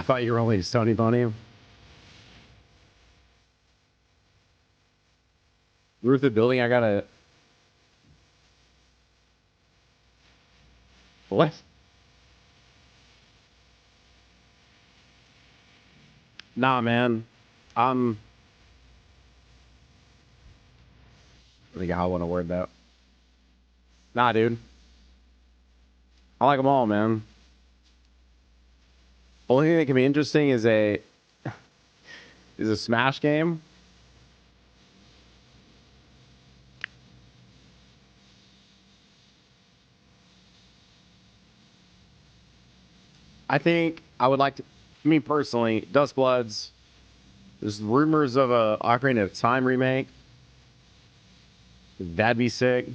thought you were only Sony Bunny. Roof of the building, I gotta... What? Nah, man. I think I want to word that. Nah, dude. I like them all, man. Only thing that can be interesting is a Smash game. I think I would like to, me personally, Dust Bloods. There's rumors of a Ocarina of Time remake. That'd be sick.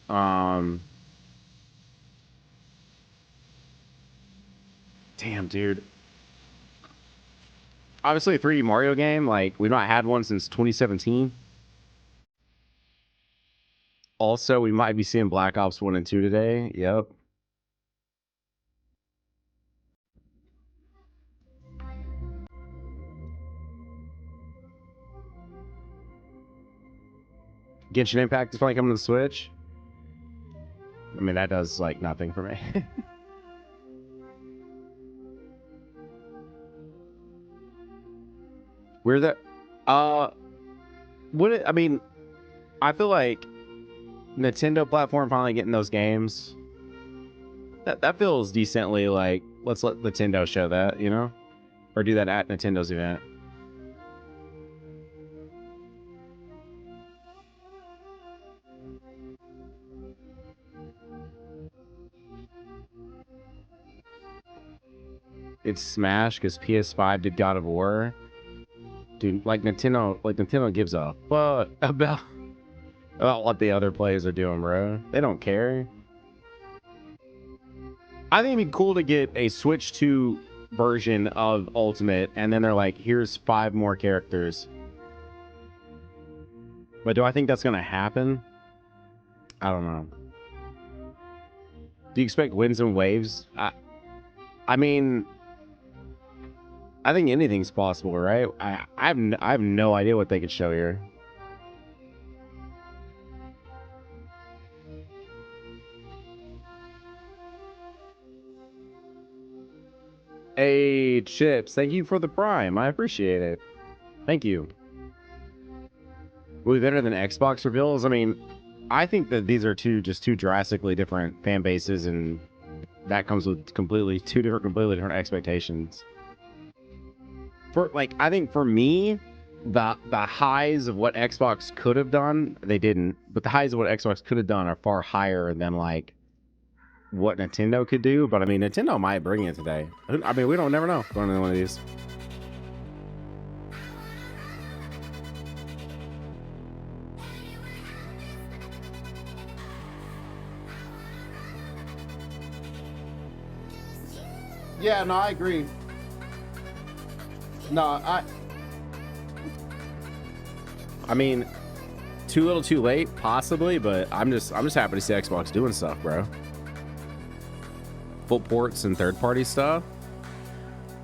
Damn, dude. Obviously, a 3D Mario game. Like, we've not had one since 2017. Also, we might be seeing Black Ops 1 and 2 today. Yep. Genshin Impact is probably coming to the Switch. I mean, that does, like, nothing for me. We're the... I mean, I feel like Nintendo platform finally getting those games. That feels decently like, let's let Nintendo show that, you know? Or do that at Nintendo's event. It's Smash because PS5 did God of War. Dude, like Nintendo gives a fuck about what the other players are doing, bro. They don't care. I think it'd be cool to get a Switch 2 version of Ultimate, and then they're like, here's 5 more characters. But do I think that's gonna happen? I don't know. Do you expect winds and waves? I mean, I think anything's possible, right? I have no idea what they could show here. Hey, Chips, thank you for the Prime. I appreciate it. Thank you. Will be better than Xbox reveals? I mean, I think that these are two drastically different fan bases, and that comes with completely different expectations. For like, I think for me, the highs of what Xbox could have done, they didn't. But the highs of what Xbox could have done are far higher than like what Nintendo could do. But I mean, Nintendo might bring it today. I mean, we don't never know going into one of these. Yeah, no, I agree. No, I mean, too little, too late, possibly, but I'm just happy to see Xbox doing stuff, bro. Full ports and third-party stuff.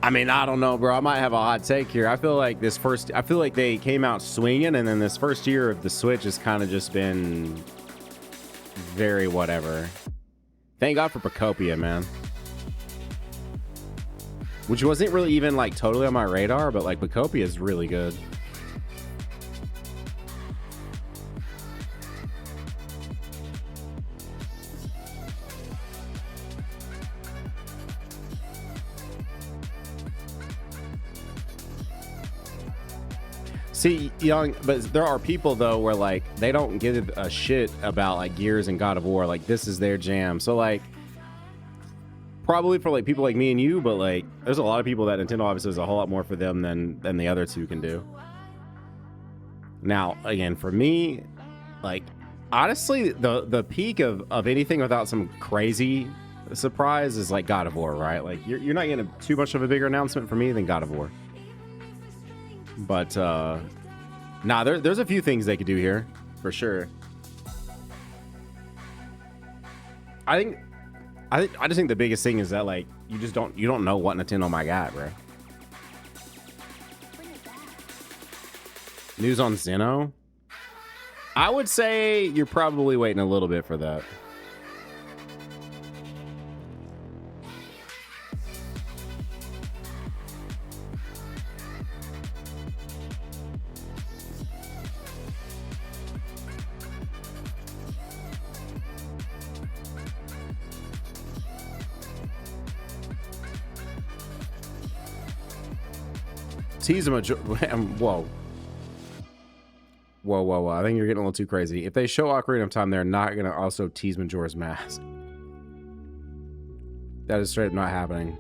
I mean, I don't know, bro. I might have a hot take here. I feel like they came out swinging, and then this first year of the Switch has kind of just been very whatever. Thank God for Procopia, man. Which wasn't really even like totally on my radar, but like Procopia is really good. See, young, but there are people though where like they don't give a shit about like Gears and God of War. Like this is their jam. So like probably for like people like me and you, but like there's a lot of people that Nintendo obviously is a whole lot more for them than the other two can do. Now, again, for me, like honestly, the peak of anything without some crazy surprise is like God of War, right? Like you're not getting too much of a bigger announcement for me than God of War. But nah, there's a few things they could do here for sure. I I just think the biggest thing is that like you don't know what Nintendo might got, bro. News on Zeno? I would say you're probably waiting a little bit for that. Tease a major. Whoa. Whoa. I think you're getting a little too crazy. If they show Ocarina of Time, they're not going to also tease Majora's Mask. That is straight up not happening.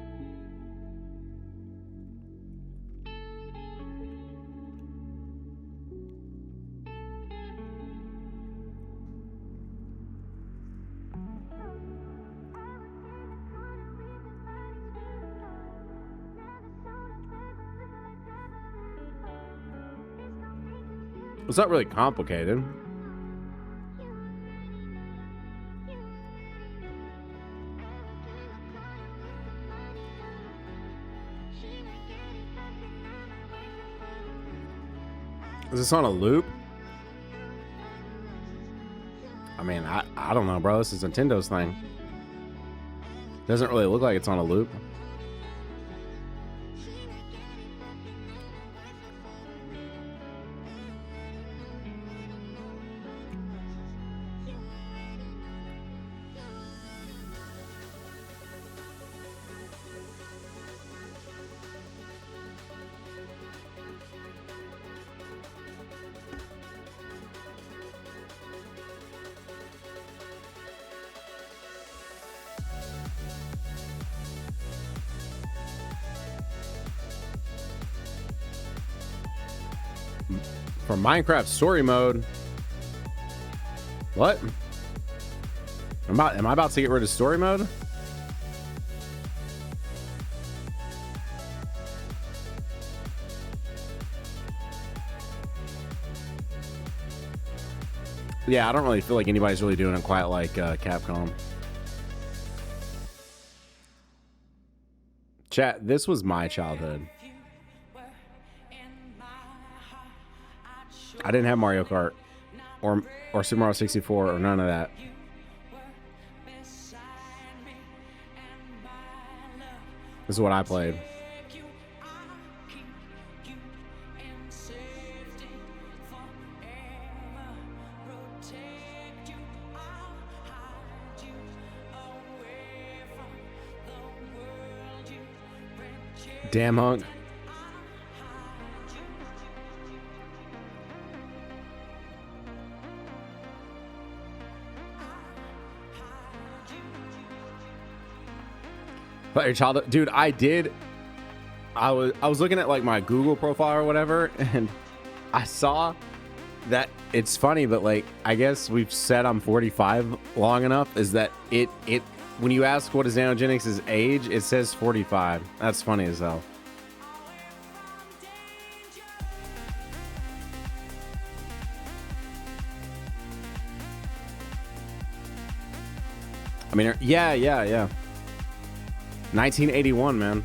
It's not really complicated. Is this on a loop? I mean, I don't know, bro. This is Nintendo's thing. Doesn't really look like it's on a loop. For Minecraft story mode. What? Am I about to get rid of story mode? Yeah, I don't really feel like anybody's really doing it quite like Capcom. Chat, this was my childhood. I didn't have Mario Kart or Super Mario 64 or none of that. This is what I played. Damn hunk. But your childhood, dude, I was looking at like my Google profile or whatever, and I saw that it's funny, but like I guess we've said I'm 45 long enough is that it when you ask what is Nanogenix's age, it says 45. That's funny as hell. I mean, yeah. 1981, man.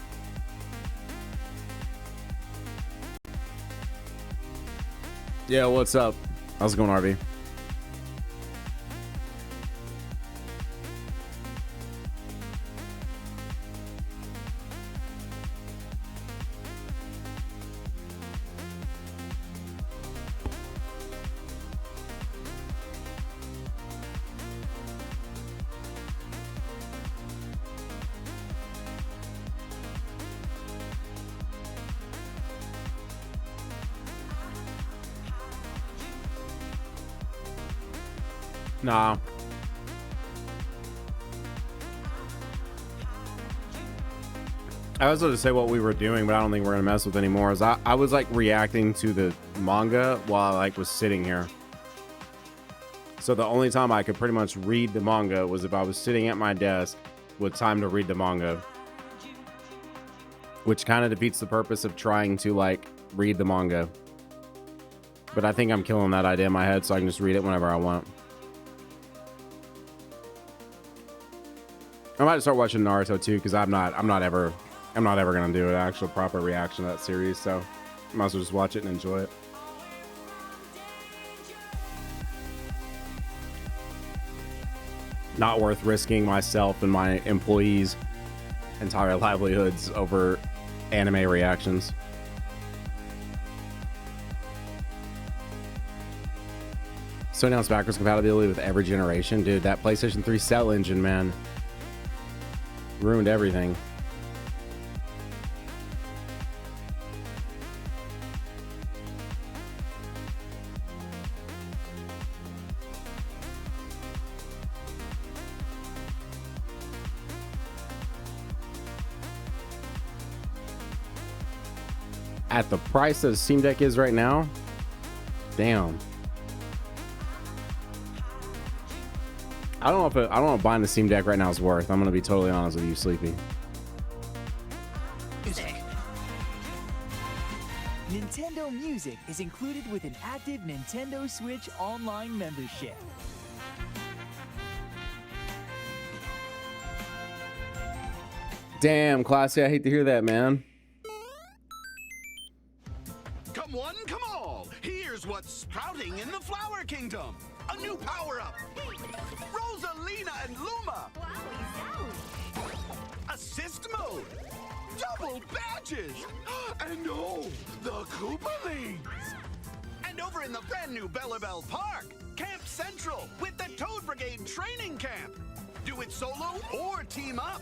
Yeah, what's up? How's it going, RB? Nah. I was going to say what we were doing, but I don't think we're going to mess with anymore. Is I was like reacting to the manga while I like was sitting here. So the only time I could pretty much read the manga was if I was sitting at my desk with time to read the manga. Which kind of defeats the purpose of trying to like read the manga. But I think I'm killing that idea in my head so I can just read it whenever I want. I might start watching Naruto too, because I'm not ever gonna do an actual proper reaction to that series, so I might as well just watch it and enjoy it. Not worth risking myself and my employees' entire livelihoods over anime reactions. So announced backwards compatibility with every generation. Dude, that PlayStation 3 Cell engine, man, ruined everything. At the price that the Steam Deck is right now, damn. I don't know if buying the Steam Deck right now is worth. I'm gonna be totally honest with you, Sleepy. Nintendo Music is included with an active Nintendo Switch online membership. Damn, Classy, I hate to hear that, man. Come one, come all. Here's what's sprouting in the Flower Kingdom. A new power-up. Rosalina and Luma. Assist mode. Double badges. And oh, the Koopalings. And over in the brand new Bellabelle Park, Camp Central with the Toad Brigade training camp. Do it solo or team up.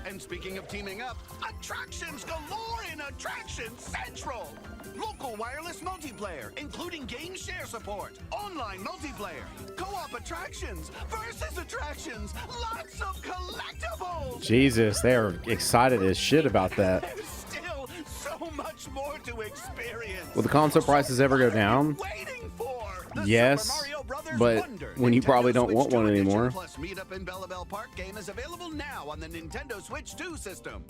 And speaking of teaming up, attractions galore in Attraction Central. Local wireless multiplayer, including game share support, online multiplayer, co-op attractions, versus attractions, lots of collectibles. Jesus, they are excited as shit about that. There's still so much more to experience. Will the console prices ever go down? Yes, but when you probably don't want one anymore. Plus Meetup in Bellabelle Park game is available now on the Nintendo Switch 2 system.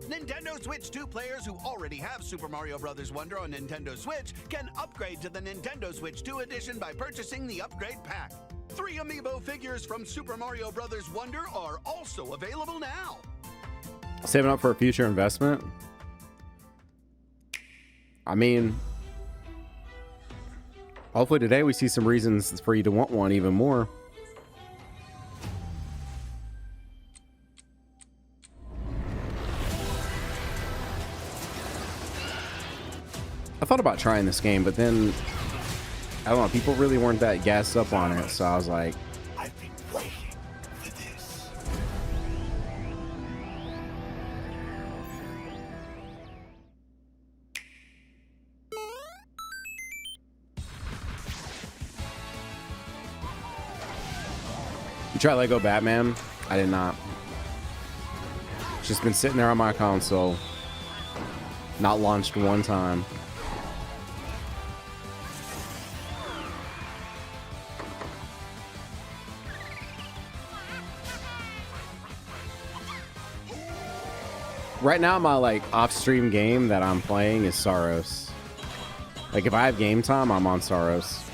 Nintendo Switch 2 players who already have Super Mario Bros. Wonder on Nintendo Switch can upgrade to the Nintendo Switch 2 edition by purchasing the upgrade pack. 3 amiibo figures from Super Mario Bros. Wonder are also available now. Saving up for a future investment? I mean, hopefully today we see some reasons for you to want one even more. I thought about trying this game, but then I don't know, people really weren't that gassed up on it, so I was like, I've been waiting for this. you try Lego Batman? I did not. It's just been sitting there on my console, not launched one time. Right now, my like off-stream game that I'm playing is Saros. Like if I have game time, I'm on Saros.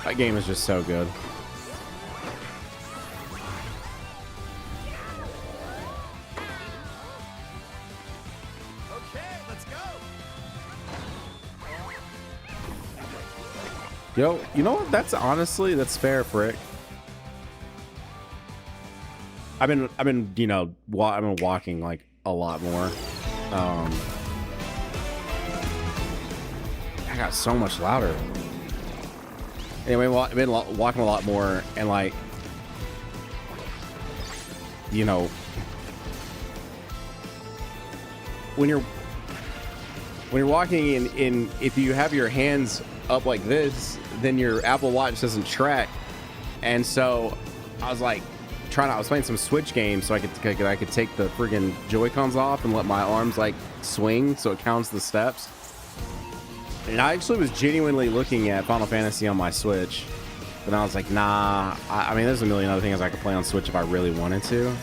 That game is just so good. Okay, let's go. Yo, you know what? That's honestly, that's fair, Frick. I've been, you know, I've been walking like a lot more. I got so much louder. Anyway, I've been walking a lot more, and like, you know, when you're walking in, if you have your hands up like this, then your Apple Watch doesn't track, and so I was like, I was playing some Switch games so I could take the friggin' Joy-Cons off and let my arms like swing so it counts the steps. And I actually was genuinely looking at Final Fantasy on my Switch, but I was like, nah. I mean, there's a million other things I could play on Switch if I really wanted to.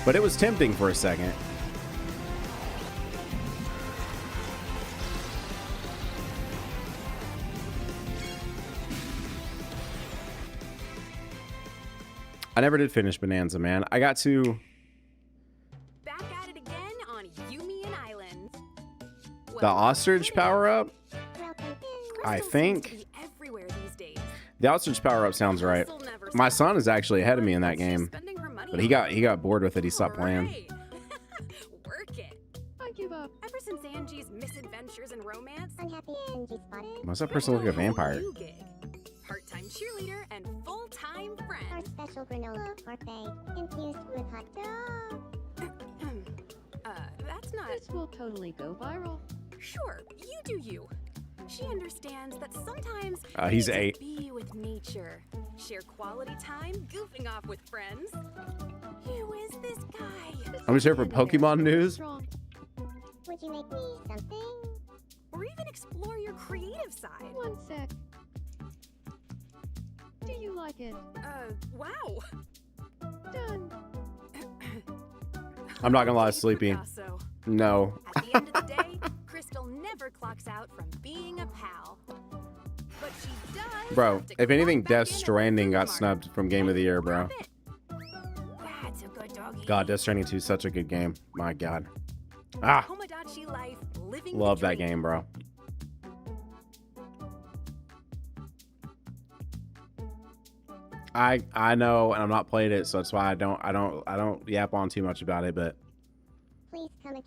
But it was tempting for a second. I never did finish Bonanza, man. I got to... Back at it again on Yumian Island. The ostrich power-up? I Crystals seem to think. be everywhere these days. The ostrich power-up sounds right. Crystal never My stops. son is actually ahead of me in that She's game. spending her money But he got bored with it. He stopped playing. Right. Work it. I give up. Ever since Angie's misadventures and romance, Unhappy Angie spotted. Why's that person look like a Crystal has vampire? new gig. Part-time cheerleader and full-time Our friend. special granola parfait infused with hot dog. That's not... This will totally go viral. Sure, you do you. She understands that sometimes He's you need 8. to be with nature, share quality time, goofing off with friends. Who is this guy? I'm just here for Pokemon news. Strong. Would you make me something? Or even explore your creative side. One sec. Do you like it? Wow. Done. I'm not gonna lie, Okay, Sleepy. Picasso. No. At the end of the day, Crystal never clocks out from being a pal. But she does. Bro, have to if anything, clock back Death in at the Stranding got food snubbed market. from Game of the Year, bro. Grab it. That's a good doggy. God, Death Stranding 2 is such a good game. My God. Ah, Tomodachi life, living love the that dream. game, bro. I know, and I'm not played it, so that's why I don't yap on too much about it. But Please come again.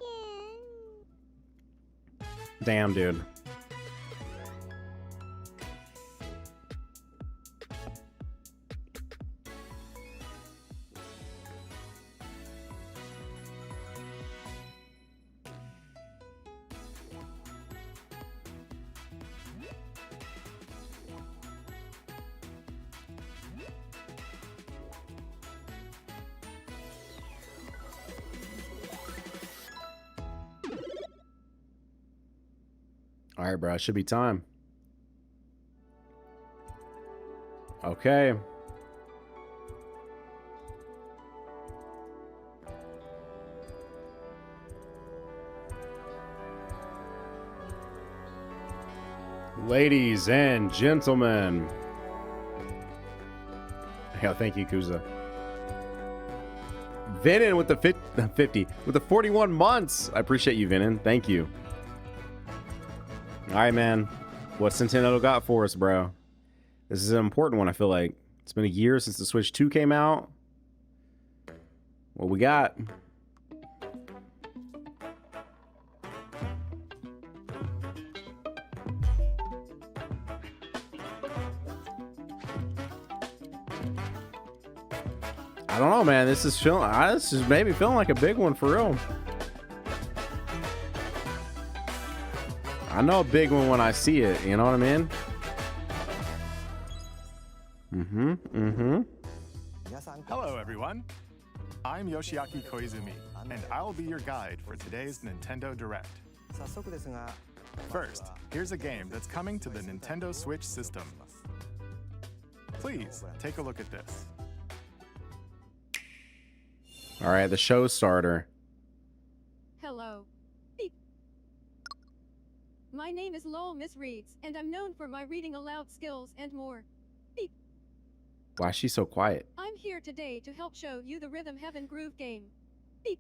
damn, dude. All right, bro. It should be time. Okay. Ladies and gentlemen. Yeah, thank you, Kuza. Venin with the 50 with the 41 months. I appreciate you, Venin. Thank you. All right, man. What's Nintendo got for us, bro? This is an important one, I feel like. It's been a year since the Switch 2 came out. What we got? I don't know, man. This is maybe feeling like a big one for real. I know a big one when I see it, you know what I mean? Hello, everyone. I'm Yoshiaki Koizumi, and I'll be your guide for today's Nintendo Direct. First, here's a game that's coming to the Nintendo Switch system. Please, take a look at this. All right, the show starter. Hello. Beep. My name is Lowell Miss Reeds, and I'm known for my reading aloud skills and more. Beep. Why is she so quiet? I'm here today to help show you the Rhythm Heaven Groove game. Beep.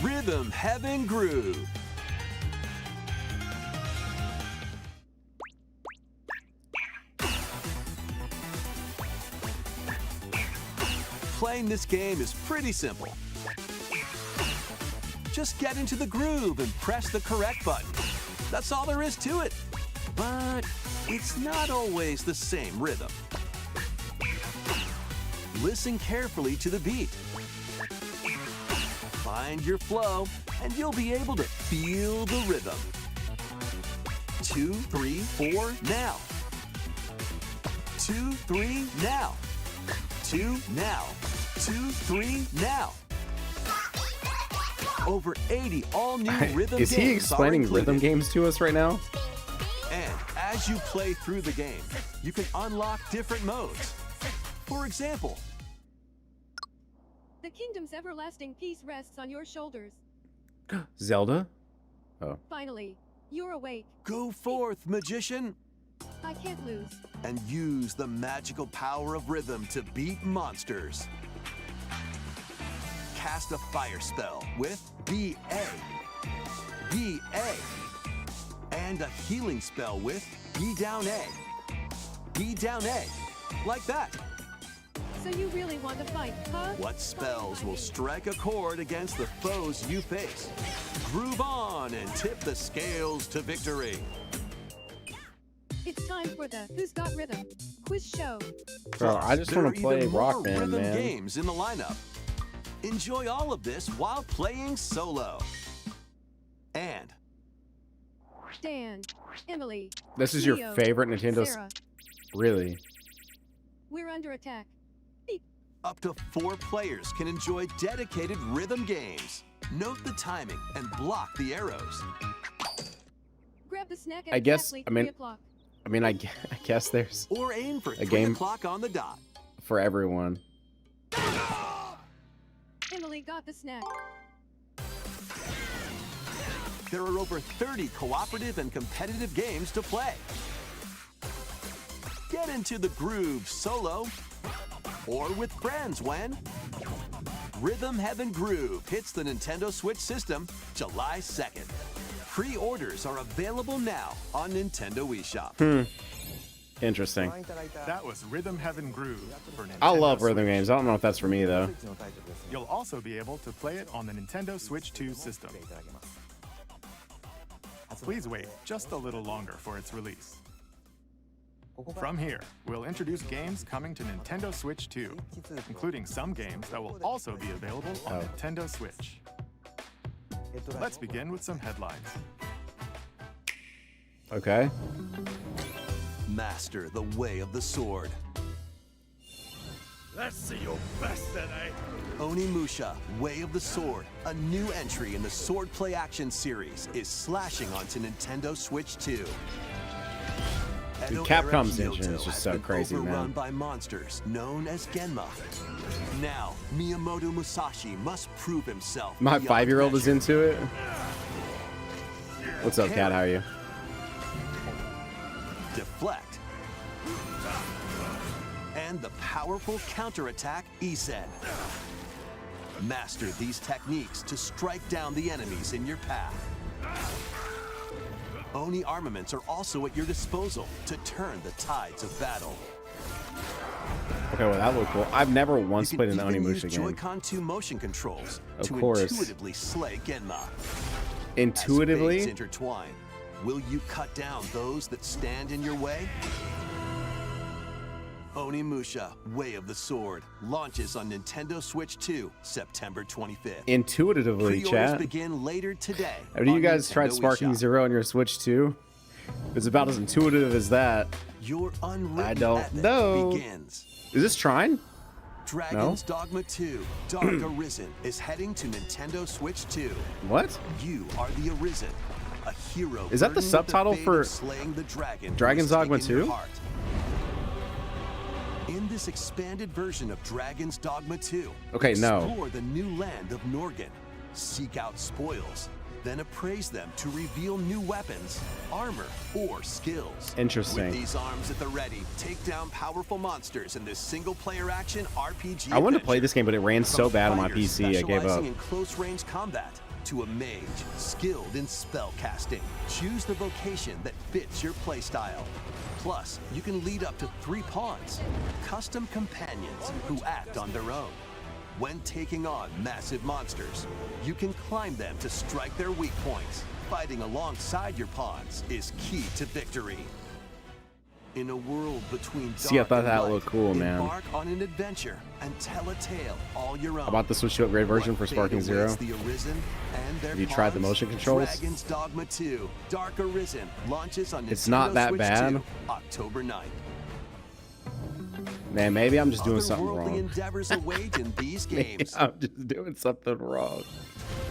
Rhythm Heaven Groove. Playing this game is pretty simple. Just get into the groove and press the correct button. That's all there is to it. But it's not always the same rhythm. Listen carefully to the beat. Find your flow, and you'll be able to feel the rhythm. 2, 3, 4, now. 2, 3, now. 2, now. 2, 3, now. Over 80 all-new rhythm games Is he explaining are included. rhythm games to us right now? As you play through the game, you can unlock different modes. For example, The kingdom's everlasting peace rests on your shoulders. Zelda? Oh. Finally, you're awake. go forth, magician, I can't lose. and use the magical power of rhythm to beat monsters. Cast a fire spell with BA, BA, and a healing spell with B down A, B down A, like that. So you really want to fight, huh? What spells will strike a chord against the foes you face? Groove on and tip the scales to victory. It's time for the Who's Got Rhythm quiz show. Bro, I just There want are to play even more Rock Band, rhythm man. games in the lineup. Enjoy all of this while playing solo. And Dan, Emily, This is your Leo, favorite Nintendo? Sarah, Really? we're under attack. up to 4 players can enjoy dedicated rhythm games. Note the timing and block the arrows. Grab the snack at I guess- exactly I mean- 3 o'clock. I mean, I guess there's Or aim for 3 game. o'clock on the dot. for everyone. Emily got the snack. There are over 30 cooperative and competitive games to play. Get into the groove solo or with friends when Rhythm Heaven Groove hits the Nintendo Switch system July 2nd. Pre-orders are available now on Nintendo eShop. Interesting. That was Rhythm Heaven Groove for Nintendo I love rhythm Switch. games. I don't know if that's for me though. You'll also be able to play it on the Nintendo Switch 2 system. Please wait just a little longer for its release. From here, we'll introduce games coming to Nintendo Switch 2, including some games that will also be available on Nintendo Switch. Let's begin with some headlines. Okay. Master the way of the sword. Let's see your best today. Onimusha, Way of the Sword, a new entry in the Sword Play Action series, is slashing onto Nintendo Switch 2. Edo Capcom's era engine is Kyoto just has so been crazy, overrun man. by monsters known as Genma. Now, Miyamoto Musashi must prove himself. My beyond 5-year-old is measure. into it. What's up, Cat? How are you? Deflect. And the powerful counterattack Isen. Master these techniques to strike down the enemies in your path. Oni armaments are also at your disposal to turn the tides of battle. Okay, well that looked cool. I've never once You played can an even use Onimusha game. Joy-Con 2 motion controls Of to course. intuitively slay Genma. As fates Intuitively? intertwine, will you cut down those that stand in your way? Onimusha, Way of the Sword, launches on Nintendo Switch 2, September 25th. Intuitively, Pre-orders chat. begin later today. Have you on guys Nintendo tried Sparking eShop. Zero on your Switch too? It's about as intuitive as that. Your unwritten I don't epic know. begins. Is this Trine? Dragon's Dogma 2, Dark Arisen, is heading to Nintendo Switch 2. What? You are the Arisen, a hero. Is that the burdened with subtitle fate for of slaying the dragon who Dragon's has Dogma taken your 2? heart. In this expanded version of Dragon's Dogma 2, Okay, no. explore the new land of Norgan, seek out spoils, then appraise them to reveal new weapons, armor, or skills. Interesting. With these arms at the ready, take down powerful monsters in this single-player action RPG. I wanted to play adventure. this game, but it ran so From bad on my fighters PC, I gave up. specializing in close-range combat to a mage skilled in spell casting. Choose the vocation that fits your playstyle. Plus, you can lead up to 3 pawns, custom companions who act on their own. When taking on massive monsters, you can climb them to strike their weak points. Fighting alongside your pawns is key to victory. In a world between See, I dark thought and that light, looked cool, man. embark on an adventure and tell a tale all your own. How about the Switch 2 upgrade version for What fate Sparking Zero? awaits the Arisen and their Have you tried the pawns? motion controls? Dragon's Dogma 2, Dark Arisen launches on It's Nintendo not that Switch bad. 2, October 9th. Man, maybe I'm just doing something Otherworldly wrong. endeavors await in these Maybe games. I'm just doing something wrong.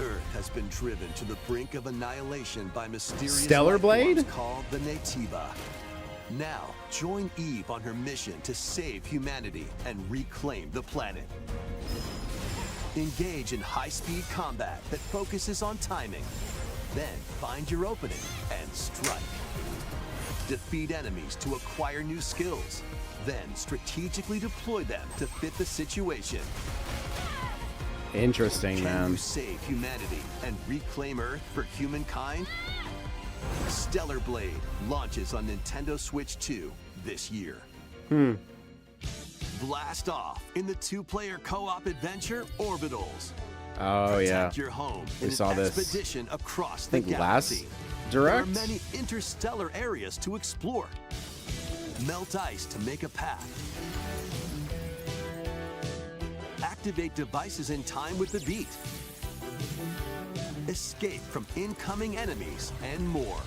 Earth has been driven to the brink of annihilation by mysterious Stellar life forms Blade? called the Nativa. Now, join Eve on her mission to save humanity and reclaim the planet. Engage in high-speed combat that focuses on timing. Then find your opening and strike. Defeat enemies to acquire new skills. Then strategically deploy them to fit the situation. Interesting, Can man. you save humanity and reclaim Earth for humankind? Stellar Blade launches on Nintendo Switch 2 this year. Blast off in the two-player co-op adventure Orbitals. Oh yeah, Protect your home we in saw an this. expedition across I the think last galaxy. direct. There are many interstellar areas to explore. Melt ice to make a path. Activate devices in time with the beat. Escape from incoming enemies and more.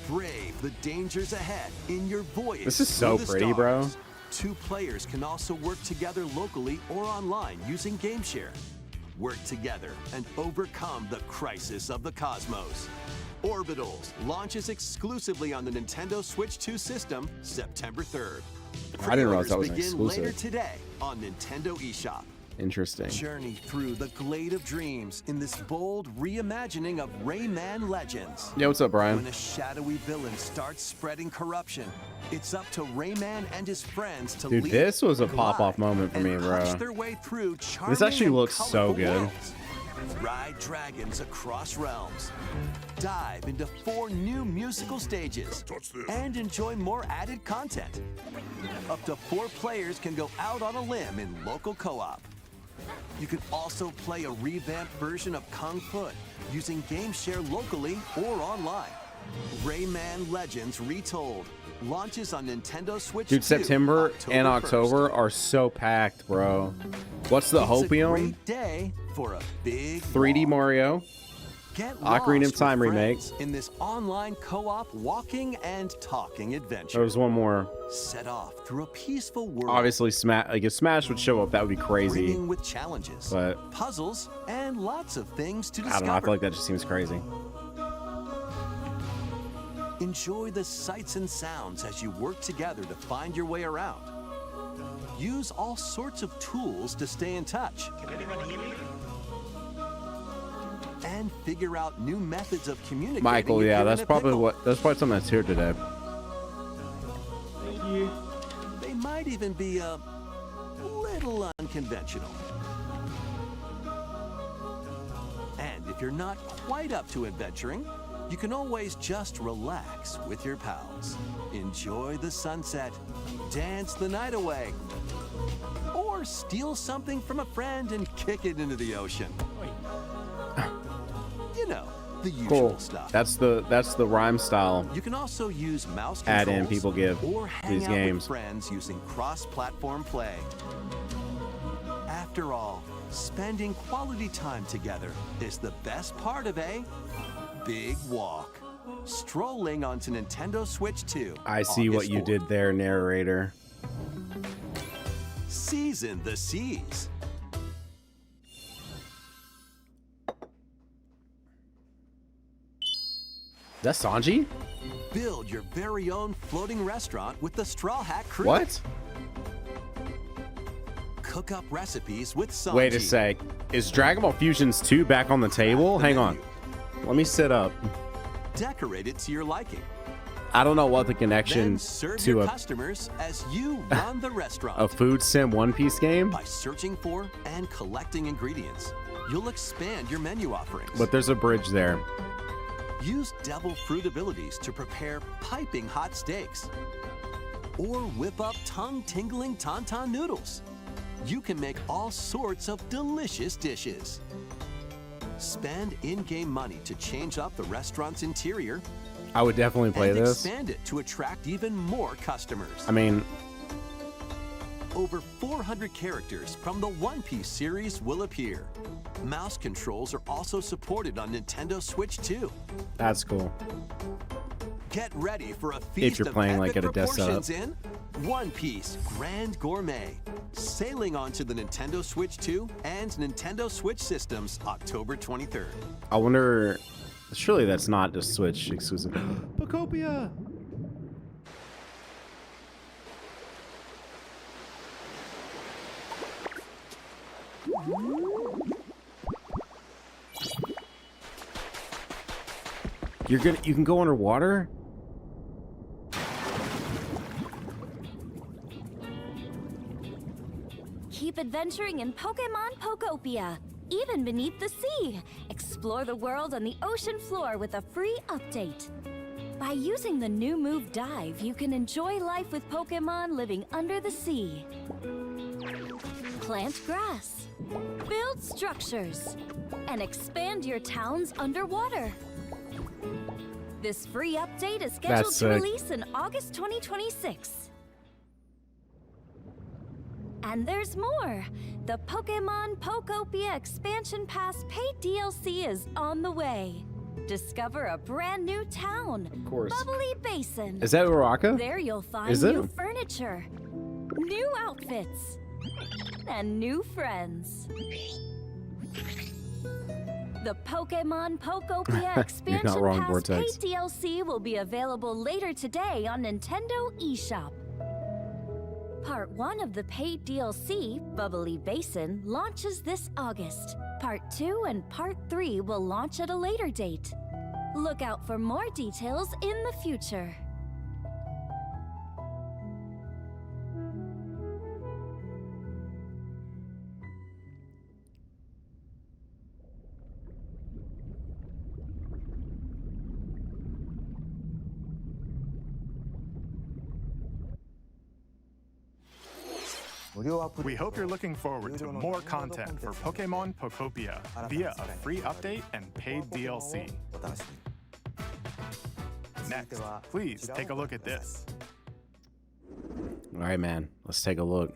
Brave the dangers ahead in your voyage. This is so through the pretty, bro. stars. Two players can also work together locally or online using GameShare. Work together and overcome the crisis of the cosmos. Orbitals launches exclusively on the Nintendo Switch 2 system September 3rd. I didn't realize that was Pre-orders an begin later exclusive. today on Nintendo eShop. Interesting. Journey through the Glade of Dreams in this bold reimagining of Rayman Legends. Yeah, what's up, Brian? When a shadowy villain starts spreading corruption, it's up to Rayman and his friends to Dude, lead, this was a glide, pop-off moment for and me, bro. punch their way through This actually charming and looks so colorful good. worlds. Ride dragons across realms. Dive into 4 new musical stages. And enjoy more added content. Up to 4 players can go out on a limb in local co-op. You can also play a revamped version of Kung Fu using GameShare locally or online. Rayman Legends Retold launches on Nintendo Switch 2. Dude, September and 1st. October are so packed, bro. What's the It's a Hopium? great day for a big 3D walk. Mario. Get Ocarina of lost Time with remake. friends in this online co-op walking and talking adventure. There was one more. Set off through a peaceful world. Obviously, Smash. Like if Smash would show up, that would be crazy. brimming with challenges, But- puzzles, and lots of things to I discover. don't know. I feel like that just seems crazy. Enjoy the sights and sounds as you work together to find your way around. Use all sorts of tools to stay in touch. And figure out new methods of communicating. Michael, if yeah, you're that's in a probably pickle. that's probably something that's here today. They might even be a little unconventional. And if you're not quite up to adventuring, you can always just relax with your pals. Enjoy the sunset, dance the night away, or steal something from a friend and kick it into the ocean. You know, the usual Cool. stuff. That's the rhyme style. You can also use mouse Add in controls people give or hang these out games. with friends using cross-platform play. After all, spending quality time together is the best part of a big walk. Strolling onto Nintendo Switch 2. I see what August you 4th. did there, narrator. Season the seas. That's Sanji? Build your very own floating restaurant with the Straw Hat Crew. What? Cook up recipes with Sanji. Wait a sec. Is Dragon Ball Fusions 2 back on the table? the Hang on. menu. Let me sit up. Decorate it to your liking. I don't know what the connection Then serve to your a customers as you run the restaurant. a food sim One Piece game, By searching for and collecting ingredients, you'll expand your menu offerings. but there's a bridge there. Use devil fruit abilities to prepare piping hot steaks. Or whip up tongue-tingling tauntaun noodles. You can make all sorts of delicious dishes. Spend in-game money to change up the restaurant's interior I would definitely play and this. expand it to attract even more customers. I mean, Over 400 characters from the One Piece series will appear. Mouse controls are also supported on Nintendo Switch 2. that's cool. Get ready for a feast you're of playing, like, epic at a desk proportions in One Piece Grand Gourmet, sailing onto the Nintendo Switch 2 and Nintendo Switch systems October 23rd. I wonder. Surely that's not just Switch exclusive. Pacopia. You can go underwater? Keep adventuring in Pokemon Pokopia, even beneath the sea. Explore the world on the ocean floor with a free update. By using the new move Dive, you can enjoy life with Pokemon living under the sea. Plant grass, build structures, and expand your towns underwater. This free update is scheduled to release in August 2026. And there's more. The Pokemon Pokopia Expansion Pass paid DLC is on the way. Discover a brand new town, of course. Bubbly Basin. Is that Uraka? There you'll find new furniture, new outfits, and new friends. The Pokemon Pokopia Expansion Pass paid DLC will be available later today on Nintendo eShop. Part 1 of the paid DLC, Bubbly Basin, launches this August. Part 2 and Part 3 will launch at a later date. Look out for more details in the future. We hope you're looking forward to more content for Pokemon Pokopia via a free update and paid DLC. Next, please take a look at this. All right, man. Let's take a look.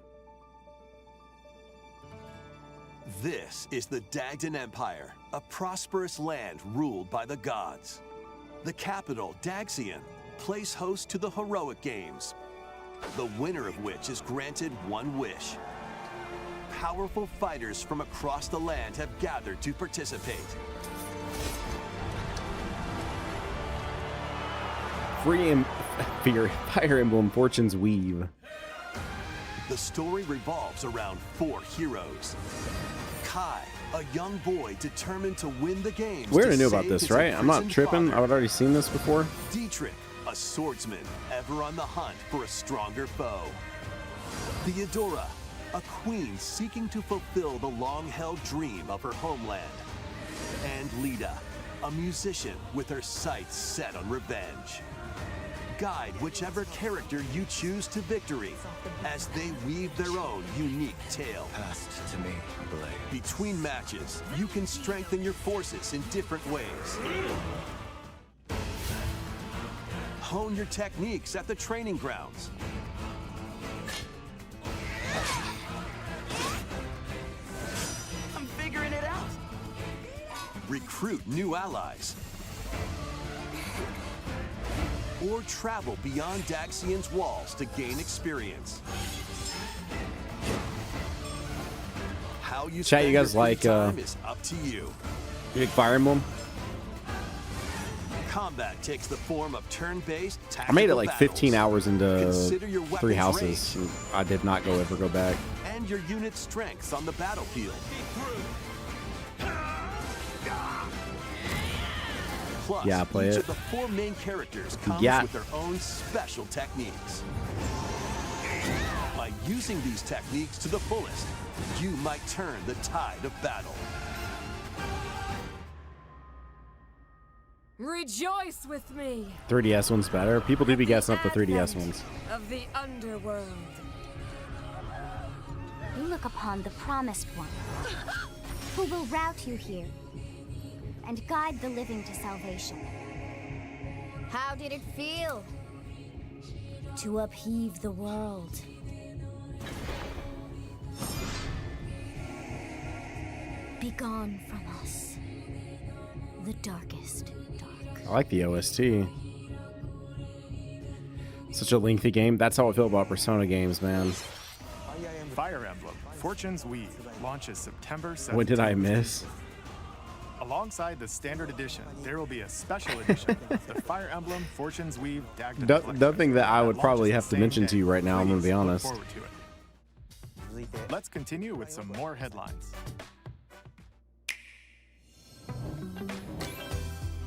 This is the Dagdan Empire, a prosperous land ruled by the gods. The capital, Daxian, plays host to the heroic games, the winner of which is granted one wish. Powerful fighters from across the land have gathered to participate. Fire Emblem Fortune's Weave. The story revolves around 4 heroes. Kai, a young boy determined to win the games. We already knew about this, right? I'm not tripping. I've already seen this before. Dietrich, a swordsman ever on the hunt for a stronger foe. Theodora, a queen seeking to fulfill the long-held dream of her homeland. And Lida, a musician with her sights set on revenge. Guide whichever character you choose to victory as they weave their own unique tale. Passed to me, Blade. Between matches, you can strengthen your forces in different ways. Hone your techniques at the training grounds. I'm figuring it out. Recruit new allies. Or travel beyond Daxian's walls to gain experience. How you Chat, you guys like time is up to you. Fire Emblem? Combat takes the form of turn-based tactical I made it like 15 battles. hours into Consider your 3 weapons houses. range. I did not ever go back. And your unit's strengths on the battlefield. Plus, Yeah, play each it. of the 4 main characters comes with their own special techniques. By using these techniques to the fullest, you might turn the tide of battle. Rejoice with me 3DS one's better. People do be guessing up the 3DS ones. of the underworld. You look upon the Promised One, who will route you here and guide the living to salvation. How did it feel? To upheave the world. Begone from us, the darkest dark. I like the OST. Such a lengthy game. That's how I feel about Persona games, man. Fire Emblem Fortune's Weave launches September 17th. What did I miss? Alongside the standard edition, there will be a special edition, the Fire Emblem Fortune's Weave Dagdan Collection. Nothing that I would launches probably the have to same mention to day. you right now, I'm gonna Please be look honest. forward to it. Let's continue with some more headlines.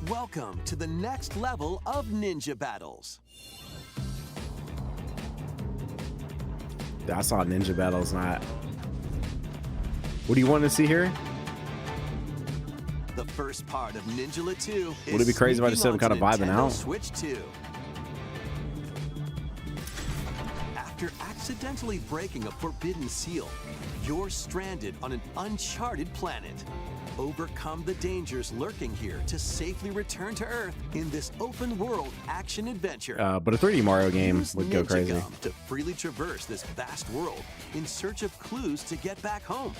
Welcome to the next level of ninja battles. I saw ninja battles, not. What do you want to see here? The first part of Ninja 2 is Would it be crazy if I just said I'm kind of vibing out? Switch 2. After accidentally breaking a forbidden seal, you're stranded on an uncharted planet. Overcome the dangers lurking here to safely return to Earth in this open-world action-adventure. But a 3D Mario game Use would go Ninja crazy. Gum to freely traverse this vast world in search of clues to get back home.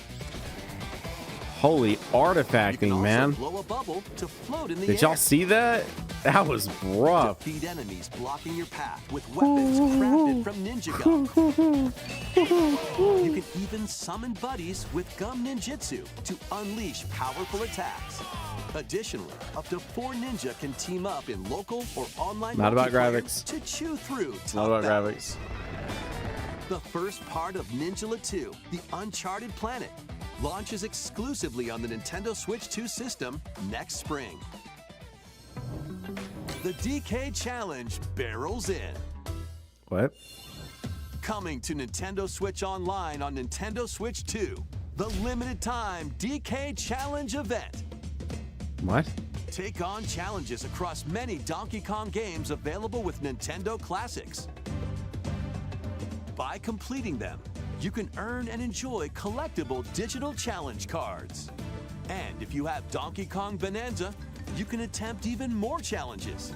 Holy artifacting, man. Blow a bubble to float in the Did air. y'all see that? That was rough. Defeat enemies blocking your path with weapons crafted from Ninja Gum. You can even summon buddies with Gum Ninjutsu to unleash powerful attacks. Additionally, up to 4 ninja can team up in local or online Not about multiplayer graphics. to chew through tough Not about battles. graphics. The first part of Ninja 2, The Uncharted Planet, launches exclusively on the Nintendo Switch 2 system next spring. The DK Challenge barrels in. What? Coming to Nintendo Switch Online on Nintendo Switch 2, the limited time DK Challenge event. What? Take on challenges across many Donkey Kong games available with Nintendo Classics. By completing them, you can earn and enjoy collectible digital challenge cards. And if you have Donkey Kong Bonanza, you can attempt even more challenges.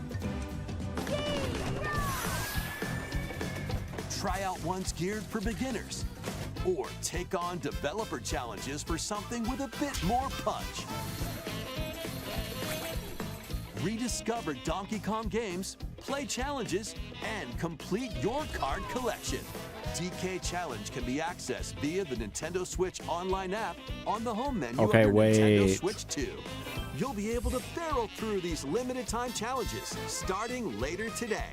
Try out ones geared for beginners, or take on developer challenges for something with a bit more punch. Rediscover Donkey Kong games, play challenges, and complete your card collection. DK Challenge can be accessed via the Nintendo Switch Online app on the home menu of your Nintendo Switch 2. You'll be able to barrel through these limited time challenges starting later today.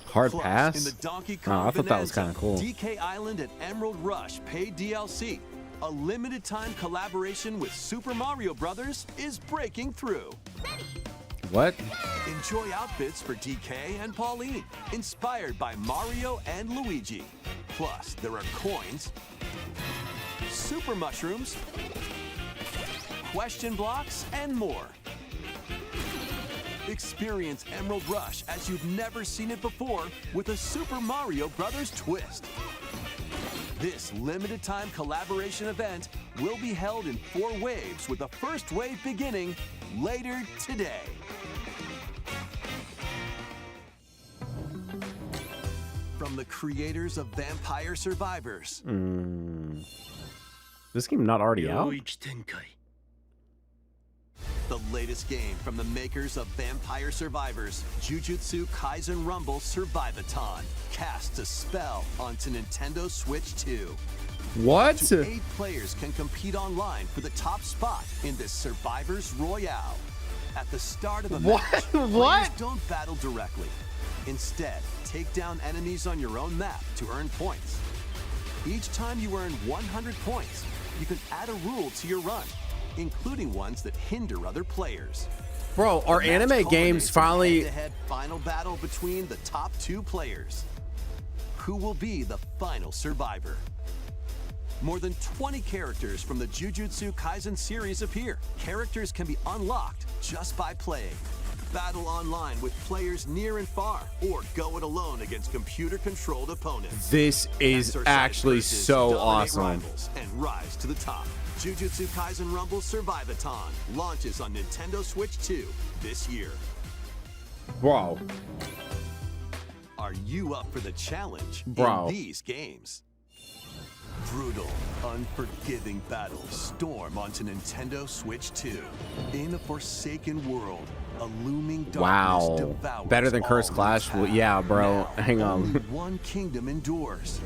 Hard Plus, pass? in the Donkey Kong I thought that was Bonanza, kind of cool. DK Island and Emerald Rush paid DLC. A limited time collaboration with Super Mario Brothers is breaking through. What? Enjoy outfits for DK and Pauline, inspired by Mario and Luigi. Plus, there are coins, super mushrooms, question blocks, and more. Experience Emerald Rush as you've never seen it before with a Super Mario Brothers twist. This limited time collaboration event will be held in 4 waves, with the first wave beginning later today. From the creators of Vampire Survivors. This game not already out? The latest game from the makers of Vampire Survivors, Jujutsu Kaisen Rumble Survivathon, casts a spell onto Nintendo Switch 2. What? 8 players can compete online for the top spot in this Survivors Royale. At the start of a match, players don't battle directly. Instead, take down enemies on your own map to earn points. Each time you earn 100 points, you can add a rule to your run, including ones that hinder other players. Bro, are anime games finally... Head-to-head final battle between the top 2 players. Who will be the final survivor? More than 20 characters from the Jujutsu Kaisen series appear. Characters can be unlocked just by playing. Battle online with players near and far, or go it alone against computer-controlled opponents. This is Exercise actually versus so dominate awesome. rivals and rise to the top. Jujutsu Kaisen Rumble Survivathon launches on Nintendo Switch 2 this year. Bro. Are you up for the challenge Bro. in these games? Brutal, unforgiving battles storm onto Nintendo Switch 2. In a forsaken world, a looming darkness devours Better than all Curse in Clash? its Well, path. yeah, bro. Now, Hang only on. one kingdom endures.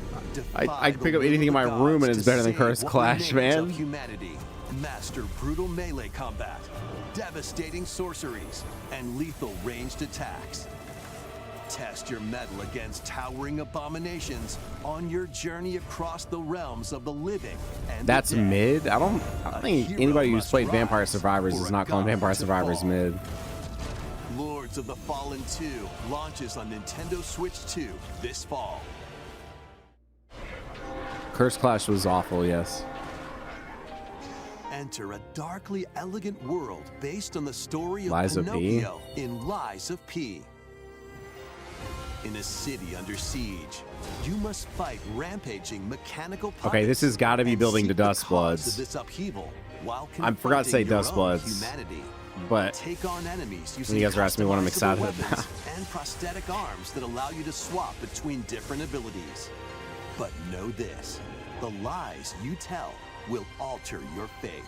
I can pick up anything in my room and it's better than Curse Clash, man. Humanity. Master brutal melee combat, devastating sorceries, and lethal ranged attacks. Test your mettle against towering abominations on your journey across the realms of the living and That's the dead. mid. I don't think anybody who's played Vampire Survivors is not calling Vampire Survivors mid. Lords of the Fallen 2 launches on Nintendo Switch 2 this fall. Curse Clash was awful, yes. Enter a darkly elegant world based on the story of Lies of P? Pinocchio in Lies of P. In a city under siege, you must fight rampaging mechanical puppets. Okay, this has got to be building to and seek the Dust cause Bloods. of this upheaval while I forgot to say confronting your Dust own Bloods, humanity. but Take on enemies using you guys are asking me what I'm excited customizable about. weapons and prosthetic arms that allow you to swap between different abilities. But know this, the lies you tell will alter your fate.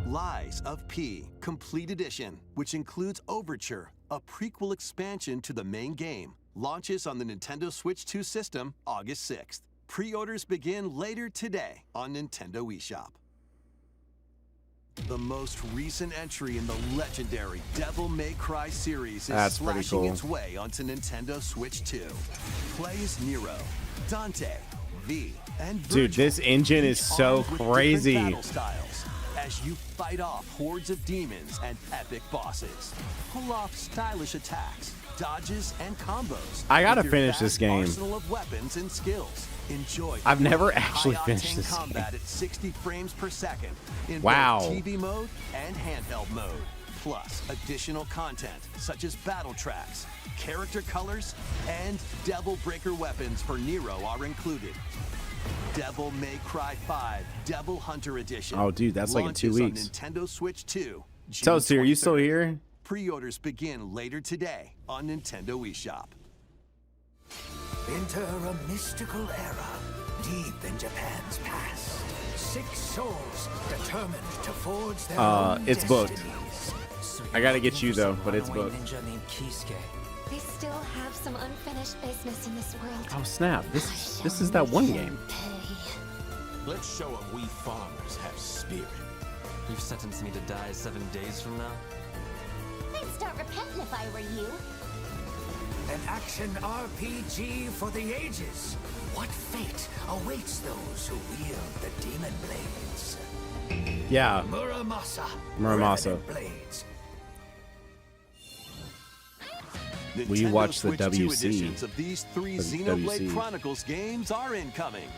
Lies of P Complete Edition, which includes Overture, a prequel expansion to the main game, launches on the Nintendo Switch 2 system August 6th. Pre-orders begin later today on Nintendo eShop. The most recent entry in the legendary Devil May Cry series is slashing its way onto Nintendo Switch 2. Play as Nero, Dante, V, and Virgil. Dude, this engine is so crazy. Battle styles as you fight off hordes of demons and epic bosses. Pull off stylish attacks, dodges, and combos. I gotta with your finish vast this game. Arsenal of weapons and skills. Enjoy. I've never actually high-octane finished this combat at 60 frames per second in Wow. both TV mode and handheld mode. Plus, additional content such as battle tracks, character colors, and Devil Breaker weapons for Nero are included. Devil May Cry 5 Devil Hunter Edition. Oh, dude, that's like in 2 launches weeks. On Nintendo Switch 2. Toasty, are you still here? Pre-orders begin later today on Nintendo eShop. Enter a mystical era deep in Japan's past. 6 souls determined to forge their own It's booked. destinies. I gotta get you though, but it's booked. Ninja named Kisuke. I still have some unfinished business in this world. Oh snap! This is that one game. Let's show them we farmers have spirit. You've sentenced me to die 7 days from now? I'd start repenting if I were you. An action RPG for the ages. What fate awaits those who wield the demon blades? Yeah. Muramasa. Muramasa. Revenant Blades. Will you watch the Switch 2 WC? editions of these 3 The Xenoblade WC. Chronicles games are incoming.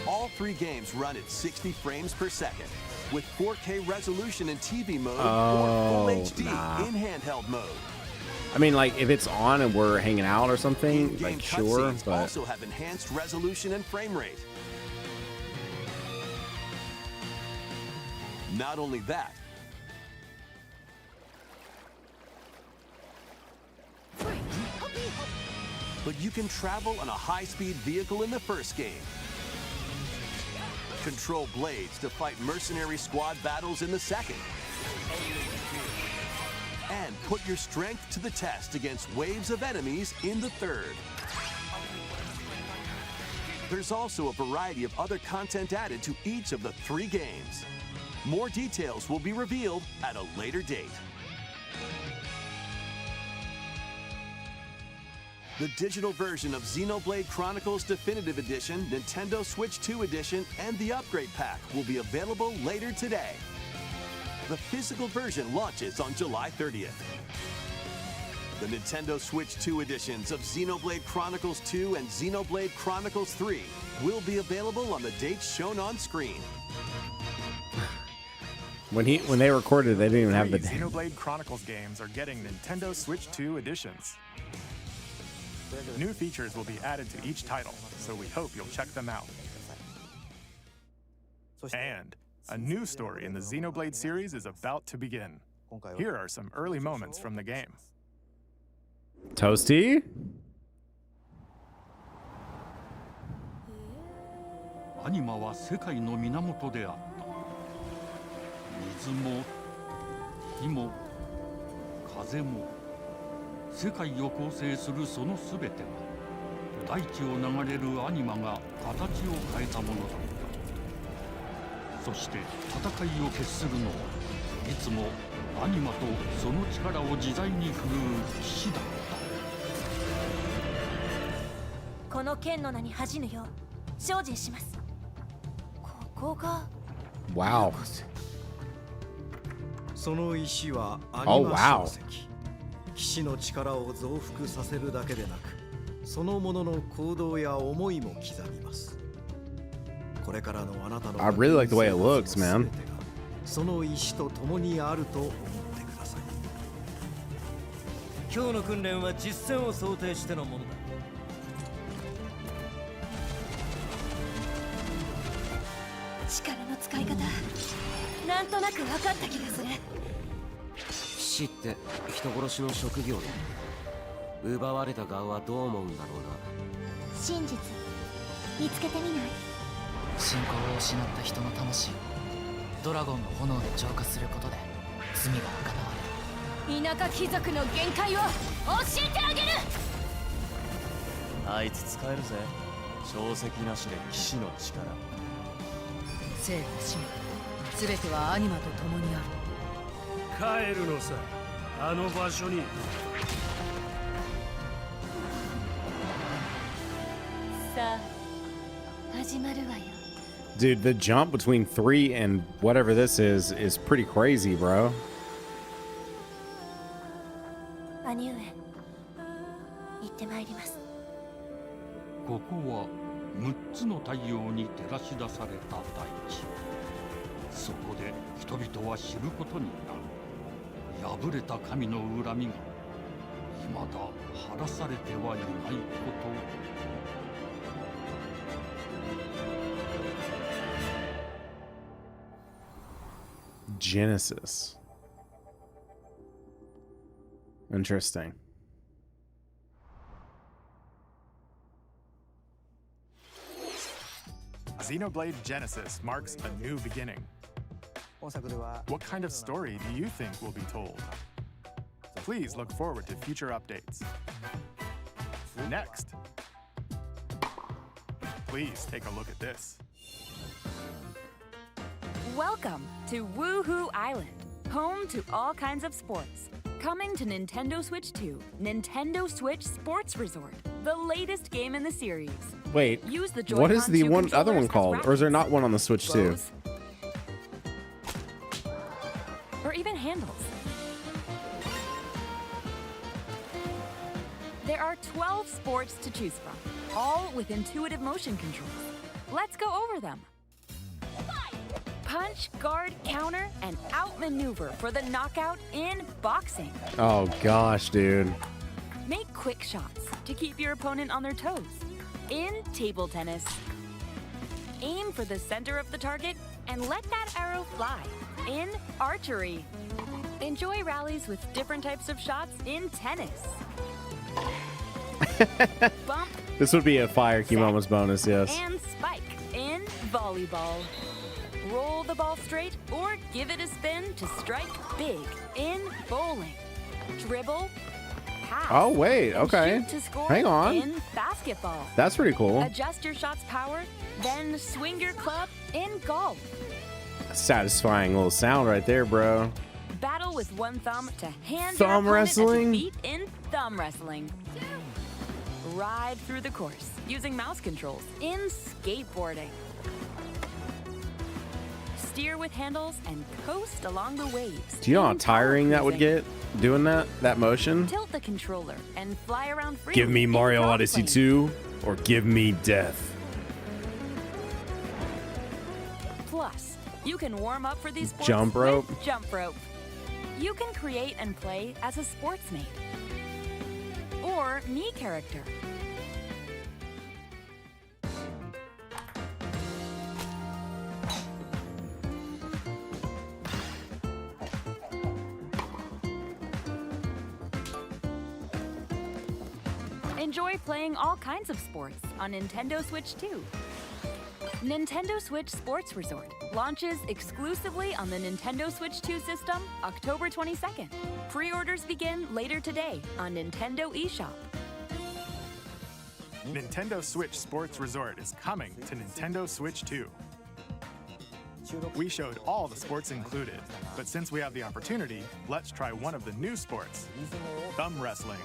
All 3 games run at 60 frames per second, with 4K resolution in TV mode or Full HD in handheld mode. I mean, like if it's on and we're hanging out or something, In-game like sure, cutscenes but also have enhanced resolution and frame rate. Not only that, but you can travel on a high-speed vehicle in the first game. Control blades to fight mercenary squad battles in the second. And put your strength to the test against waves of enemies in the third. There's also a variety of other content added to each of the 3 games. More details will be revealed at a later date. The digital version of Xenoblade Chronicles Definitive Edition, Nintendo Switch 2 Edition, and the Upgrade Pack will be available later today. The physical version launches on July 30th. The Nintendo Switch 2 editions of Xenoblade Chronicles 2 and Xenoblade Chronicles 3 will be available on the dates shown on screen. when they recorded, they didn't even have the. Xenoblade Chronicles games are getting Nintendo Switch 2 editions. New features will be added to each title, so we hope you'll check them out. And a new story in the Xenoblade series is about to begin. Here are some early moments from the game. Toasty? アニマは世界の源であった。水も火も風も世界を構成するそのすべては大地を流れるアニマが形を変えたものだった。そして戦いを決するのはいつもアニマとその力を自在に振るう騎士だった。この剣の名に恥じぬよう精進します。ここが Wow. その石はアニマ小石。騎士の力を増幅させるだけでなく、そのものの行動や思いも刻みます。これからのあなたの I really like the way it looks, man. その石と共にあると思ってください。今日の訓練は実戦を想定してのものだ。力の使い方、なんとなく分かった気がする。騎士って人殺しの職業で、奪われた側はどう思うんだろうな。真実見つけてみない？信仰を失った人の魂をドラゴンの炎で浄化することで罪が補われる。田舎貴族の限界を教えてあげる。あいつ使えるぜ。証石なしで騎士の力。生と死も全てはアニマと共にある。帰るのさ、あの場所に。さあ始まるわよ。 Dude, the jump between 3 and whatever this is pretty crazy, bro. 兄上、行ってまいります。ここは6つの太陽に照らし出された大地。そこで人々は知ることになる。破れた神の恨みが未だ晴らされてはいないこと。Genesis. Interesting. Xenoblade Genesis marks a new beginning. What kind of story do you think will be told? Please look forward to future updates. Next, please take a look at this. Welcome to Woohoo Island, home to all kinds of sports. Coming to Nintendo Switch 2, Nintendo Switch Sports Resort, the latest game in the series. Wait, Use the what is the Joy-Con 2 other one controllers called? as Or is there not one on the Switch too? bows, or even handles. There are 12 sports to choose from, all with intuitive motion controls. Let's go over them. Punch, guard, counter, and outmaneuver for the knockout in boxing. Oh gosh, dude. Make quick shots to keep your opponent on their toes. In table tennis, aim for the center of the target and let that arrow fly. In archery, enjoy rallies with different types of shots in tennis. Bump This would be a Fire Key Moments bonus, yes. and spike in volleyball. Roll the ball straight or give it a spin to strike big in bowling. Dribble, pass. Oh, wait, and okay. shoot to score Hang on. in basketball. That's pretty cool. Adjust your shot's power, then swing your club in golf. Satisfying little sound right there, bro. Battle with one thumb to hand Thumb your opponent wrestling? a defeat in thumb wrestling. Ride through the course using mouse controls in skateboarding. Steer with handles and coast along the waves. Do you know how tiring that would get? Doing that motion? Tilt the controller and fly around freely. Give me in Mario frog Odyssey planes. 2 or give me death. Plus, you can warm up for these sports Jump rope? with jump rope. You can create and play as a sportsmate or me character. Enjoy playing all kinds of sports on Nintendo Switch 2. Nintendo Switch Sports Resort launches exclusively on the Nintendo Switch 2 system October 22nd. Pre-orders begin later today on Nintendo eShop. Nintendo Switch Sports Resort is coming to Nintendo Switch 2. We showed all the sports included, but since we have the opportunity, let's try one of the new sports, thumb wrestling.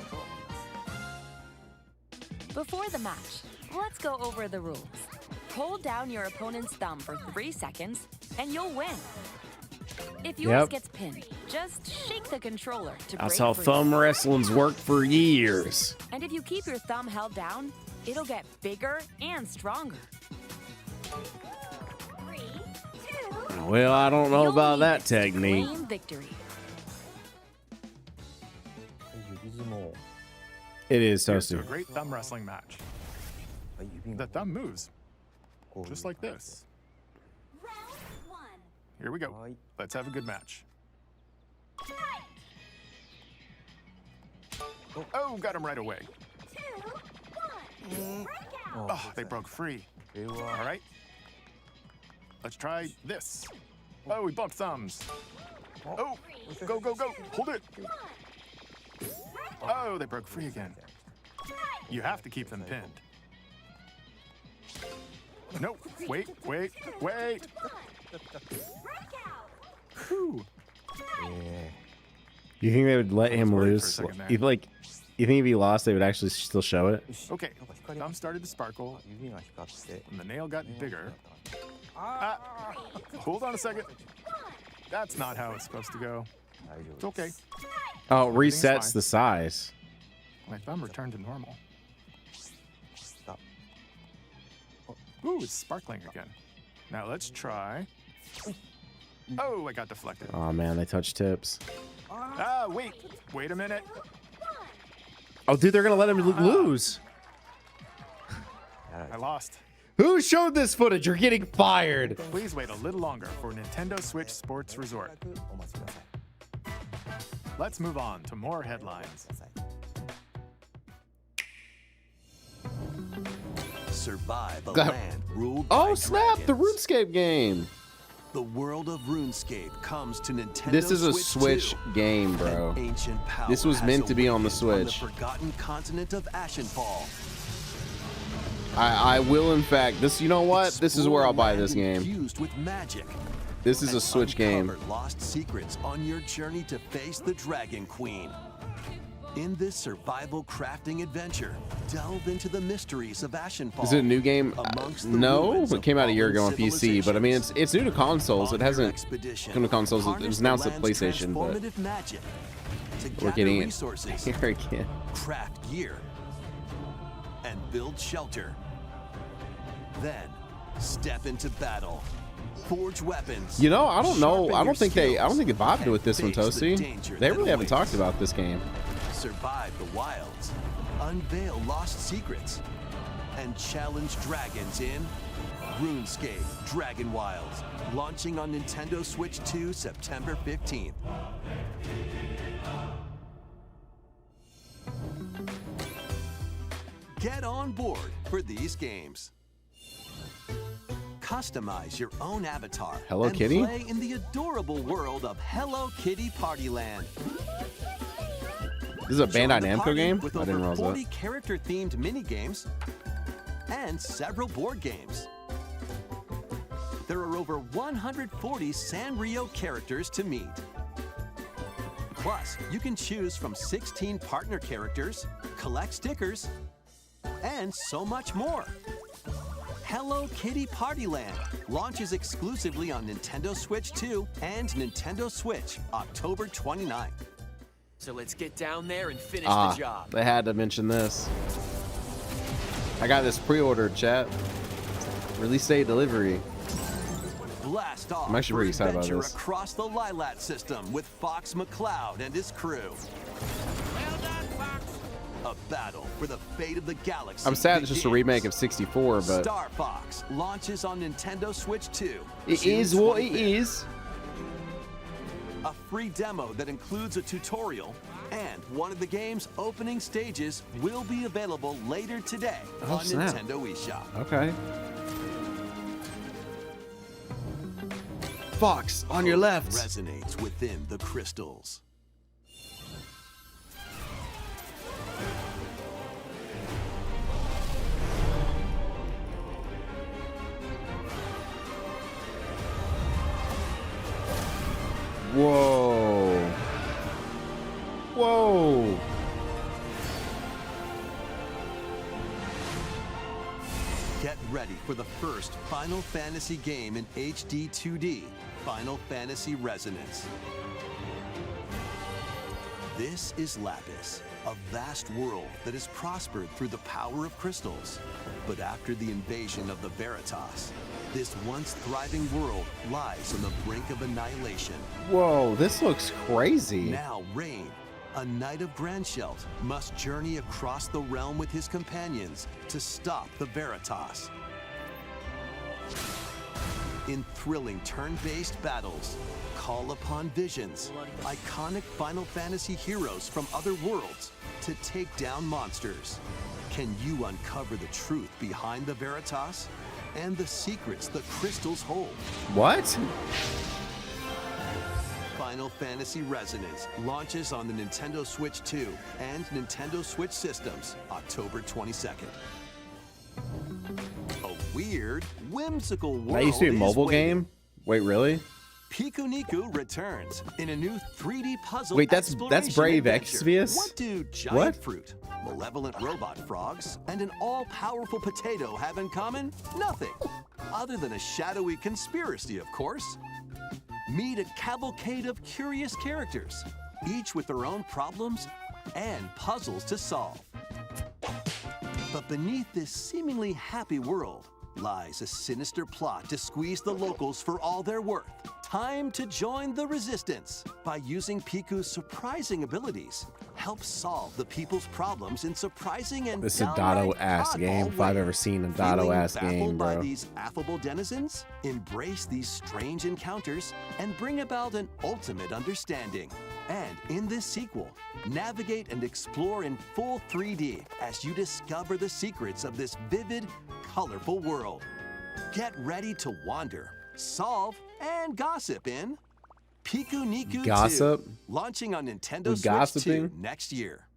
Before the match, let's go over the rules. Hold down your opponent's thumb for 3 seconds, and you'll win. If yours gets pinned, just shake the controller to That's break how free. thumb wrestling's worked for years. And if you keep your thumb held down, it'll get bigger and stronger. Well, I don't know You'll about need that to technique. claim victory. It is Here's to a toasty. great thumb wrestling match. The thumb moves, just like this. Here we go. Let's have a good match. Oh, got him right away. Oh, they broke free. All right. Let's try this. Oh, we bumped thumbs. Oh, go, go, go. Hold it. Oh, they broke free again. You have to keep them pinned. No, wait, wait, wait. Whew. You think they would let him worried for a lose? second there. You think if he lost, they would actually still show it? Okay, thumb started to sparkle, and the nail got bigger. Hold on a second. That's not how it's supposed to go. It's okay. Oh, it Everything's resets fine. the size. My thumb returned to normal. Ooh, it's sparkling again. Now let's try. Oh, I got deflected. Oh man, they touch tips. Ah, wait a minute. Oh, dude, they're gonna let him lose. I lost. Who showed this footage? You're getting fired. Please wait a little longer for Nintendo Switch Sports Resort. Let's move on to more headlines. Survive a That- land ruled Oh by snap! The dragons. RuneScape game. The world of RuneScape comes to Nintendo This is a Switch Switch 2. game, bro. An ancient power This was has meant to be on the awakened Switch. On the forgotten continent of Ashenfall. I will, in fact. This, you know what? This is where I'll buy this game. Infused with magic. This is a And Switch game. uncover lost secrets on your journey to face the Dragon Queen. In this survival crafting adventure, delve into the mysteries of Ashenfall. Is it a new game? Amongst the No, ruins it of came out a year fallen ago on PC. But I mean, it's new to consoles. It hasn't come to consoles. It Harness was the announced at land's PlayStation, but transformative magic to we're gather getting it resources, here again. craft gear, and build shelter. Then step into battle. Forge weapons. You know, I don't know. sharpen I your don't think they skills, vibed with this one, face the Toasty. danger They that really haven't awaits. talked about this game. Survive the wilds, unveil lost secrets, and challenge dragons in RuneScape Dragon Wilds, launching on Nintendo Switch 2 September 15th. Get on board for these games. Customize your own avatar Hello and Kitty? play in the adorable world of Hello Kitty Partyland. This is a Join Bandai the Namco party game? with I didn't over realize 40 that. character-themed mini-games and several board games. There are over 140 Sanrio characters to meet. Plus, you can choose from 16 partner characters, collect stickers, and so much more. Hello Kitty Partyland launches exclusively on Nintendo Switch 2 and Nintendo Switch October 29th. So let's get down there and finish the job. They had to mention this. I got this pre-ordered, chat. Release date delivery. Blast off I'm actually pretty for excited about adventure this. across the Lilat system with Fox McCloud and his crew. A battle for the fate of the galaxy. I'm sad it's just a begins. remake of 64, but Star Fox launches on Nintendo Switch 2. it June is what it 25th. is. A free demo that includes a tutorial and one of the game's opening stages will be available later today Oh, on snap. Nintendo eShop. Okay. Fox, on your left. Resonates within the crystals. Whoa. Whoa. Get ready for the first Final Fantasy game in HD 2D, Final Fantasy Resonance. This is Lapis, a vast world that has prospered through the power of crystals. But after the invasion of the Veritas, this once thriving world lies on the brink of annihilation. Whoa, this looks crazy. Now Rain, a knight of Grandshelt, must journey across the realm with his companions to stop the Veritas. In thrilling turn-based battles, call upon visions, iconic Final Fantasy heroes from other worlds to take down monsters. Can you uncover the truth behind the Veritas and the secrets the crystals hold? What? Final Fantasy Resonance launches on the Nintendo Switch 2 and Nintendo Switch systems October 22nd. A weird, whimsical world. That used to be a mobile is waiting. game? Wait, really? Piku Niku returns in a new 3D puzzle. Wait, that's Brave adventure. Exvius? What do giant fruit, malevolent robot frogs, and an all-powerful potato have in common? Nothing, other than a shadowy conspiracy, of course. Meet a cavalcade of curious characters, each with their own problems and puzzles to solve. But beneath this seemingly happy world lies a sinister plot to squeeze the locals for all they're worth. Time to join the resistance by using Piku's surprising abilities. Help solve the people's problems in surprising and This is a Dotto-ass game if I've ever seen a Dotto-ass game, by bro. these affable denizens? Embrace these strange encounters and bring about an ultimate understanding. And in this sequel, navigate and explore in full 3D as you discover the secrets of this vivid, colorful world. Get ready to wander, solve, and gossip in Piku Niku Gossip? 2, launching on Nintendo We Switch gossiping? 2 next year.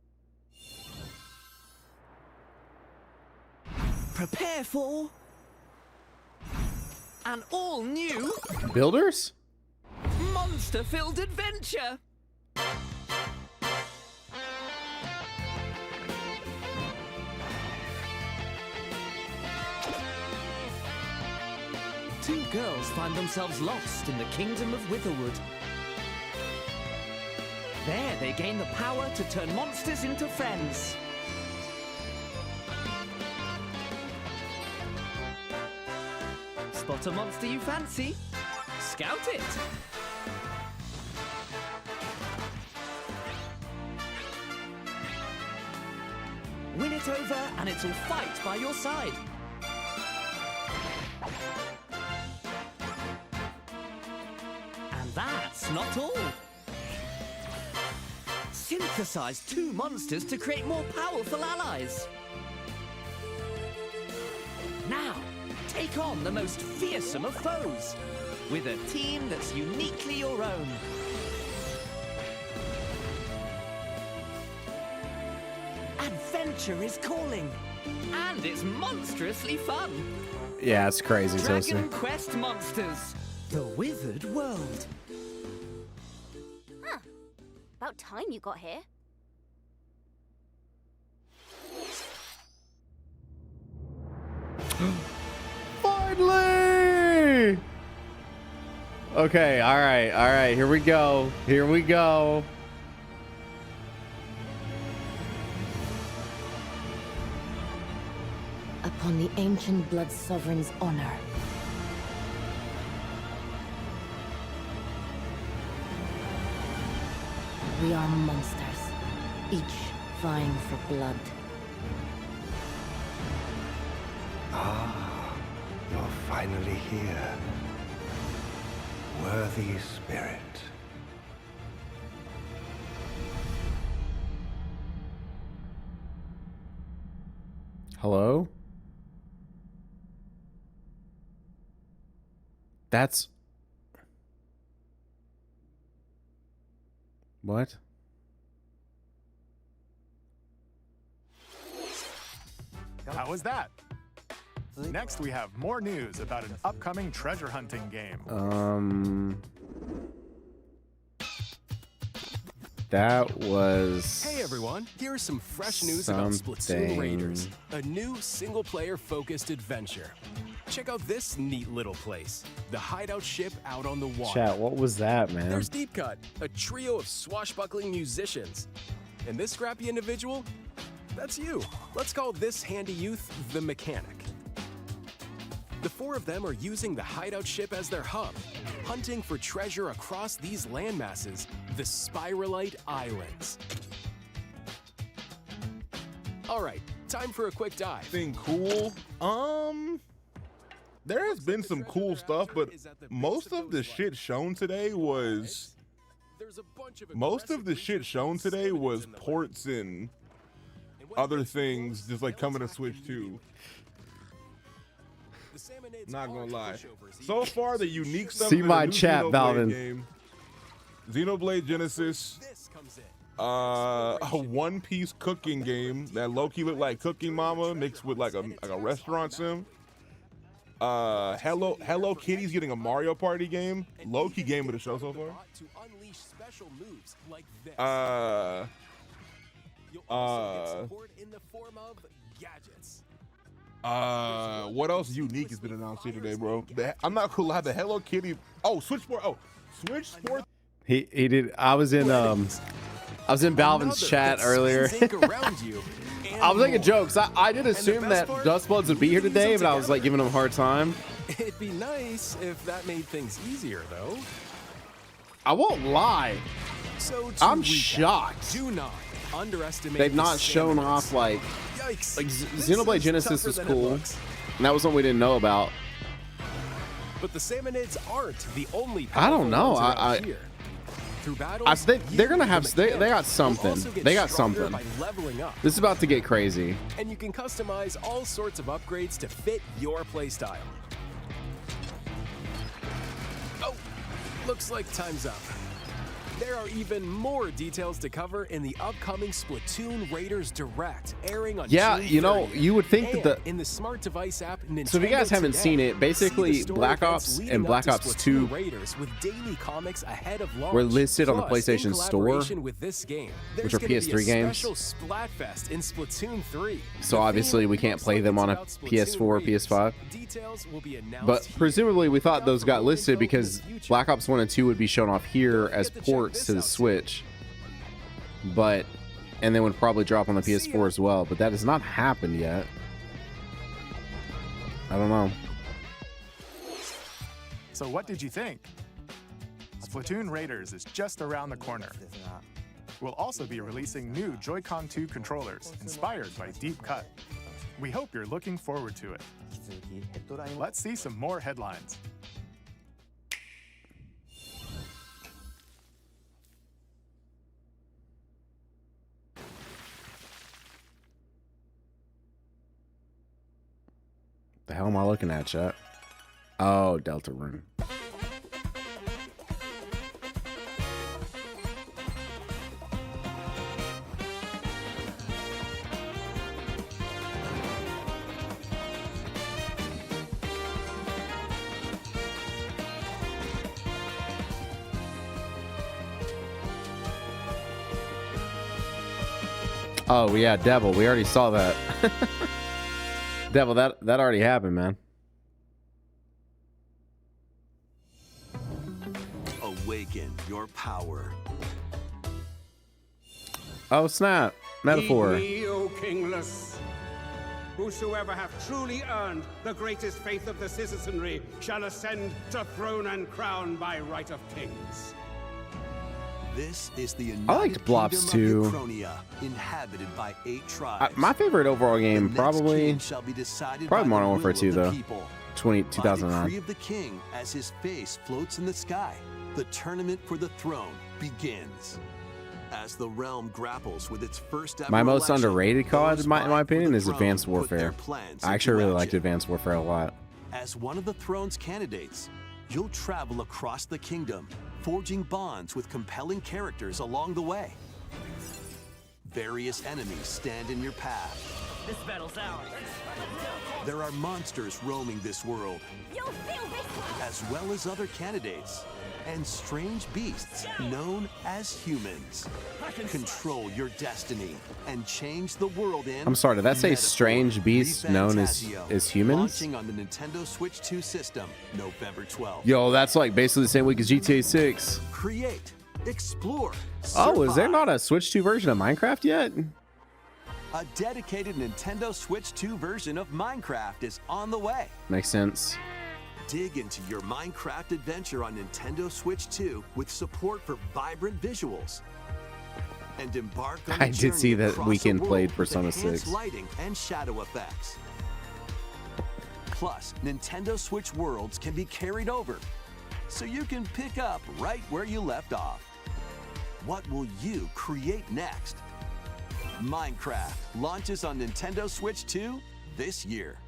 Prepare for an all-new Builders? monster-filled adventure. Two girls find themselves lost in the kingdom of Witherwood. There, they gain the power to turn monsters into friends. Spot a monster you fancy? Scout it! Win it over and it'll fight by your side. And that's not all. Synthesize two monsters to create more powerful allies. Now, take on the most fearsome of foes with a team that's uniquely your own. Adventure is calling, and it's monstrously fun. Yeah, it's crazy, Dragon Toaster. Quest Monsters, the Withered World. Huh. About time you got here. Finally! Okay, alright, here we go. Here we go. Upon the ancient blood sovereign's honor. We are monsters, each vying for blood. Ah, you're finally here. Worthy spirit. Hello? That's... What? How was that? Next, we have more news about an upcoming treasure hunting game. That was. Hey everyone, here's some fresh news about Splatoon Raiders, a new single-player focused adventure. Check out this neat little place, the hideout ship out on the water. Chat, what was that, man? There's Deep Cut, a trio of swashbuckling musicians. And this scrappy individual, that's you. Let's call this handy youth the mechanic. The four of them are using the hideout ship as their hub, hunting for treasure across these landmasses, the Spiralite Islands. All right, time for a quick dive. Thing cool? There has been some cool stuff, but most of the shit shown today was ports and other things just like coming to Switch 2. Not gonna lie. So far, the unique stuff. See my chat, Balvin. Xenoblade Genesis. A one-piece cooking game that low-key looked like Cooking Mama mixed with like a restaurant sim. Hello Kitty's getting a Mario Party game. Low-key game of the show so far. What else unique has been announced here today, bro? I'm not gonna lie, the Hello Kitty. Oh, Switch Sport. Oh, Switch Sport. He did. I was in Balvin's chat earlier. I was making jokes. I did assume that Dustbloods would be here today, but I was like giving him a hard time. It'd be nice if that made things easier, though. I won't lie. So I'm shocked. Do not underestimate. They've not shown off like Xenoblade Genesis was cool, and that was one we didn't know about. But the Salmonids aren't the only. I don't know. I think they're gonna have. They got something. They got something. This is about to get crazy. And you can customize all sorts of upgrades to fit your playstyle. Oh, looks like time's up. There are even more details to cover in the upcoming Splatoon Raiders Direct, airing on Yeah, June you know, 30th. you would think that in the smart device app Nintendo So if you guys haven't Today, seen it, basically see the story Black events Ops leading and up Black to Ops Splatoon 2 Raiders with daily comics ahead of launch. were listed on the Plus, in PlayStation Store, collaboration with this game, which there's are gonna be a PS3 games. special Splatfest in Splatoon 3. So obviously we can't play them on a PS4 or PS5. Details will be announced But presumably we thought those got listed because Black Ops 1 and 2 would be shown off here as ports to the Switch. And then would probably drop on the PS4 as well. But that has not happened yet. I don't know. So what did you think? Splatoon Raiders is just around the corner. We'll also be releasing new Joy-Con 2 controllers inspired by Deep Cut. We hope you're looking forward to it. Let's see some more headlines. The hell am I looking at, chat? Oh, Delta Rune. Oh yeah, Devil. We already saw that. Devil, that already happened, man. Awaken your power. Oh snap! Metaphor. Heed me, O kingless. Whosoever hath truly earned the greatest faith of the citizenry shall ascend to throne and crown by right of kings. This is the I liked Blops 2. Inhabited by 8 tribes. My favorite overall game probably Modern Warfare 2 though. 2009. Decree of the king as his face floats in the sky. The tournament for the throne begins. As the realm grapples with its first ever My most election, underrated COD, in my opinion, is Advanced put their Warfare. plans I actually into really liked action. Advanced Warfare a lot. As one of the throne's candidates, you'll travel across the kingdom, forging bonds with compelling characters along the way. Various enemies stand in your path. This battle's ours. There are monsters roaming this world, as well as other candidates. and strange beasts known as humans. Control your destiny and change the world in. I'm sorry, did that say Metaphor strange beasts known as humans? Launching on the Nintendo Switch 2 system, November 12th. Yo, that's like basically the same week as GTA 6. Create, explore, Oh, is there survive. not a Switch 2 version of Minecraft yet? A dedicated Nintendo Switch 2 version of Minecraft is on the way. Makes sense. Dig into your Minecraft adventure on Nintendo Switch 2 with support for vibrant visuals. And embark on I did see that Weekend played Persona 6. Lighting and shadow effects. Plus, Nintendo Switch worlds can be carried over, so you can pick up right where you left off. What will you create next? Minecraft launches on Nintendo Switch 2 this year.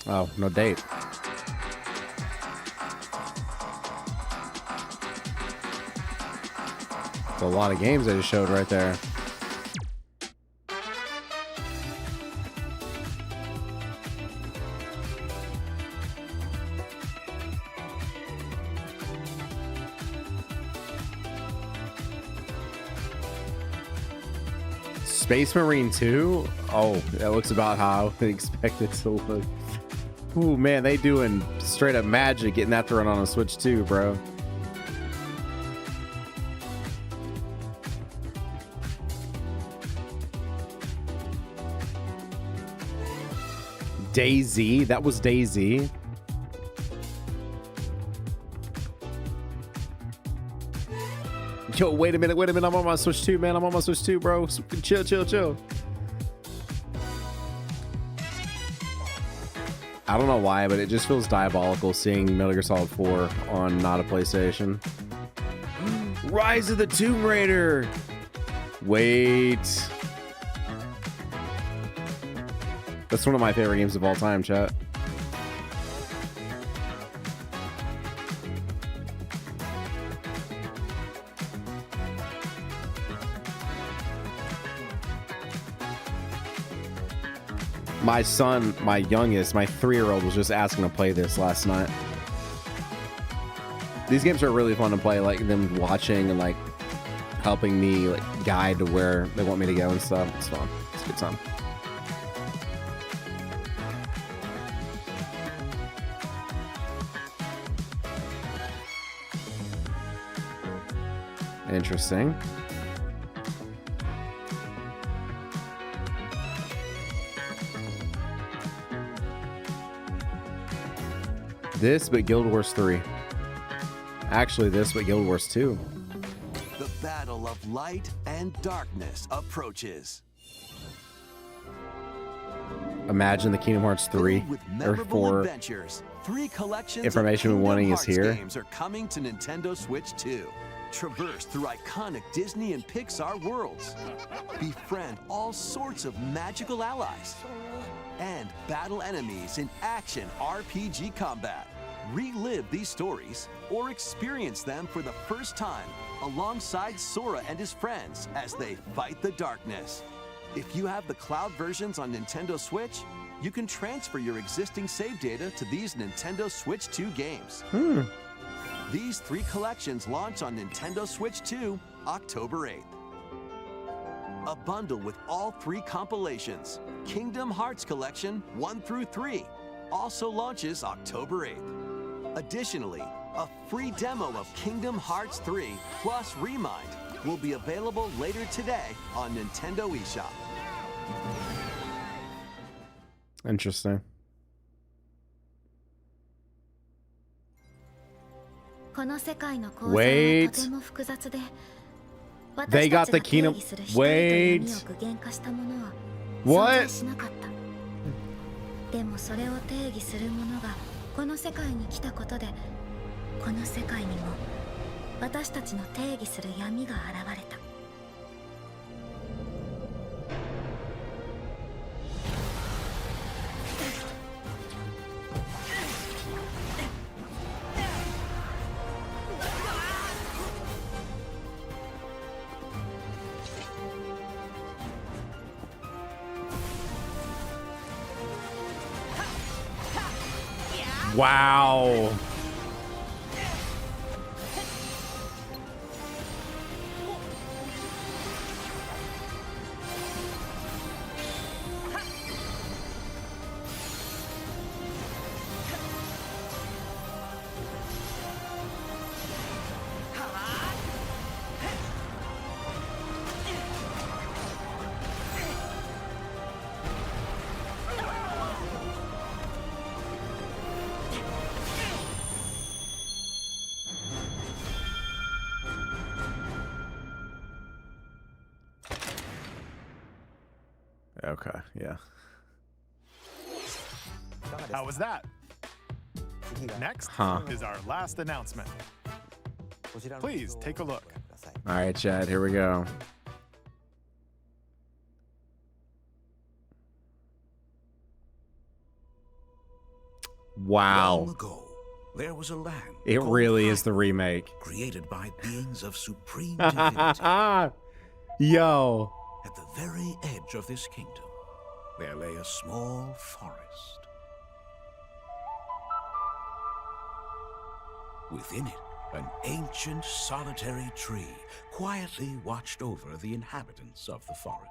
Oh, no date. It's a lot of games I just showed right there. Space Marine 2? Oh, that looks about how I would expect it to look. Ooh, man, they doing straight up magic getting that to run on a Switch 2, bro. DayZ? That was DayZ? Yo, wait a minute. I'm on my Switch 2, man. I'm on my Switch 2, bro. Chill. I don't know why, but it just feels diabolical seeing Metal Gear Solid 4 on not a PlayStation. Rise of the Tomb Raider! Wait. That's one of my favorite games of all time, chat. My son, my youngest, my 3-year-old was just asking to play this last night. These games are really fun to play, like them watching and like helping me like guide to where they want me to go and stuff. It's fun. It's a good time. Interesting. This, but Guild Wars 3. Actually, this, but Guild Wars 2. The battle of light and darkness approaches. Imagine the Kingdom Hearts 3 or 4 adventures. 3 collections information of we're wanting is Kingdom Hearts here. Games are coming to Nintendo Switch 2. Traverse through iconic Disney and Pixar worlds. Befriend all sorts of magical allies. And battle enemies in action RPG combat. Relive these stories or experience them for the first time alongside Sora and his friends as they fight the darkness. If you have the cloud versions on Nintendo Switch, you can transfer your existing save data to these Nintendo Switch 2 games. These 3 collections launch on Nintendo Switch 2 October 8th. A bundle with all 3 compilations, Kingdom Hearts Collection 1 through 3, also launches October 8th. Additionally, a free demo of Kingdom Hearts 3 plus Remind will be available later today on Nintendo eShop. Interesting. Wait. They got the Kingdom. Wait. What? でもそれを定義するものがこの世界に来たことで、この世界にも私たちの定義する闇が現れた。Wow. Okay, yeah. How was that? Next is our last announcement. Please take a look. All right, Chad, here we go. Wow. Long ago, there was a land. It called really Hyrule, is the remake. created by beings of supreme divinity. Yo. At the very edge of this kingdom, there lay a small forest. Within it, an ancient solitary tree quietly watched over the inhabitants of the forest.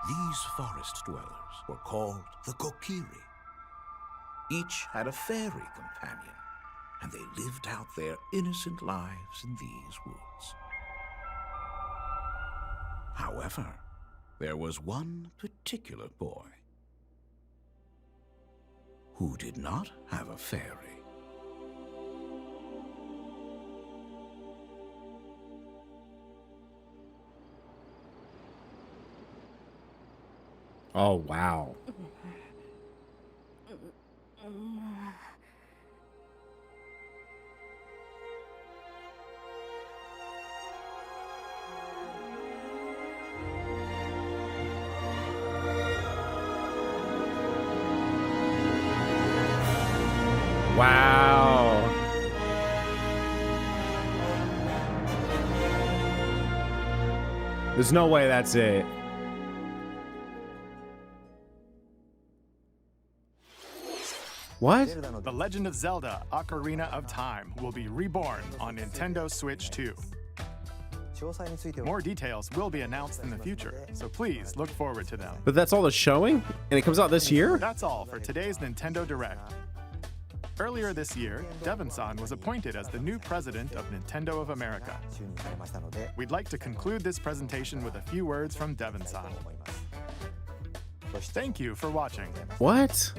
These forest dwellers were called the Kokiri. Each had a fairy companion, and they lived out their innocent lives in these woods. However, there was one particular boy who did not have a fairy. Oh, wow. Wow. There's no way that's it. What? The Legend of Zelda: Ocarina of Time will be reborn on Nintendo Switch 2. More details will be announced in the future, so please look forward to them. But that's all the showing? And it comes out this year? That's all for today's Nintendo Direct. Earlier this year, Devon-san was appointed as the new president of Nintendo of America. We'd like to conclude this presentation with a few words from Devon-san. Thank you for watching. What?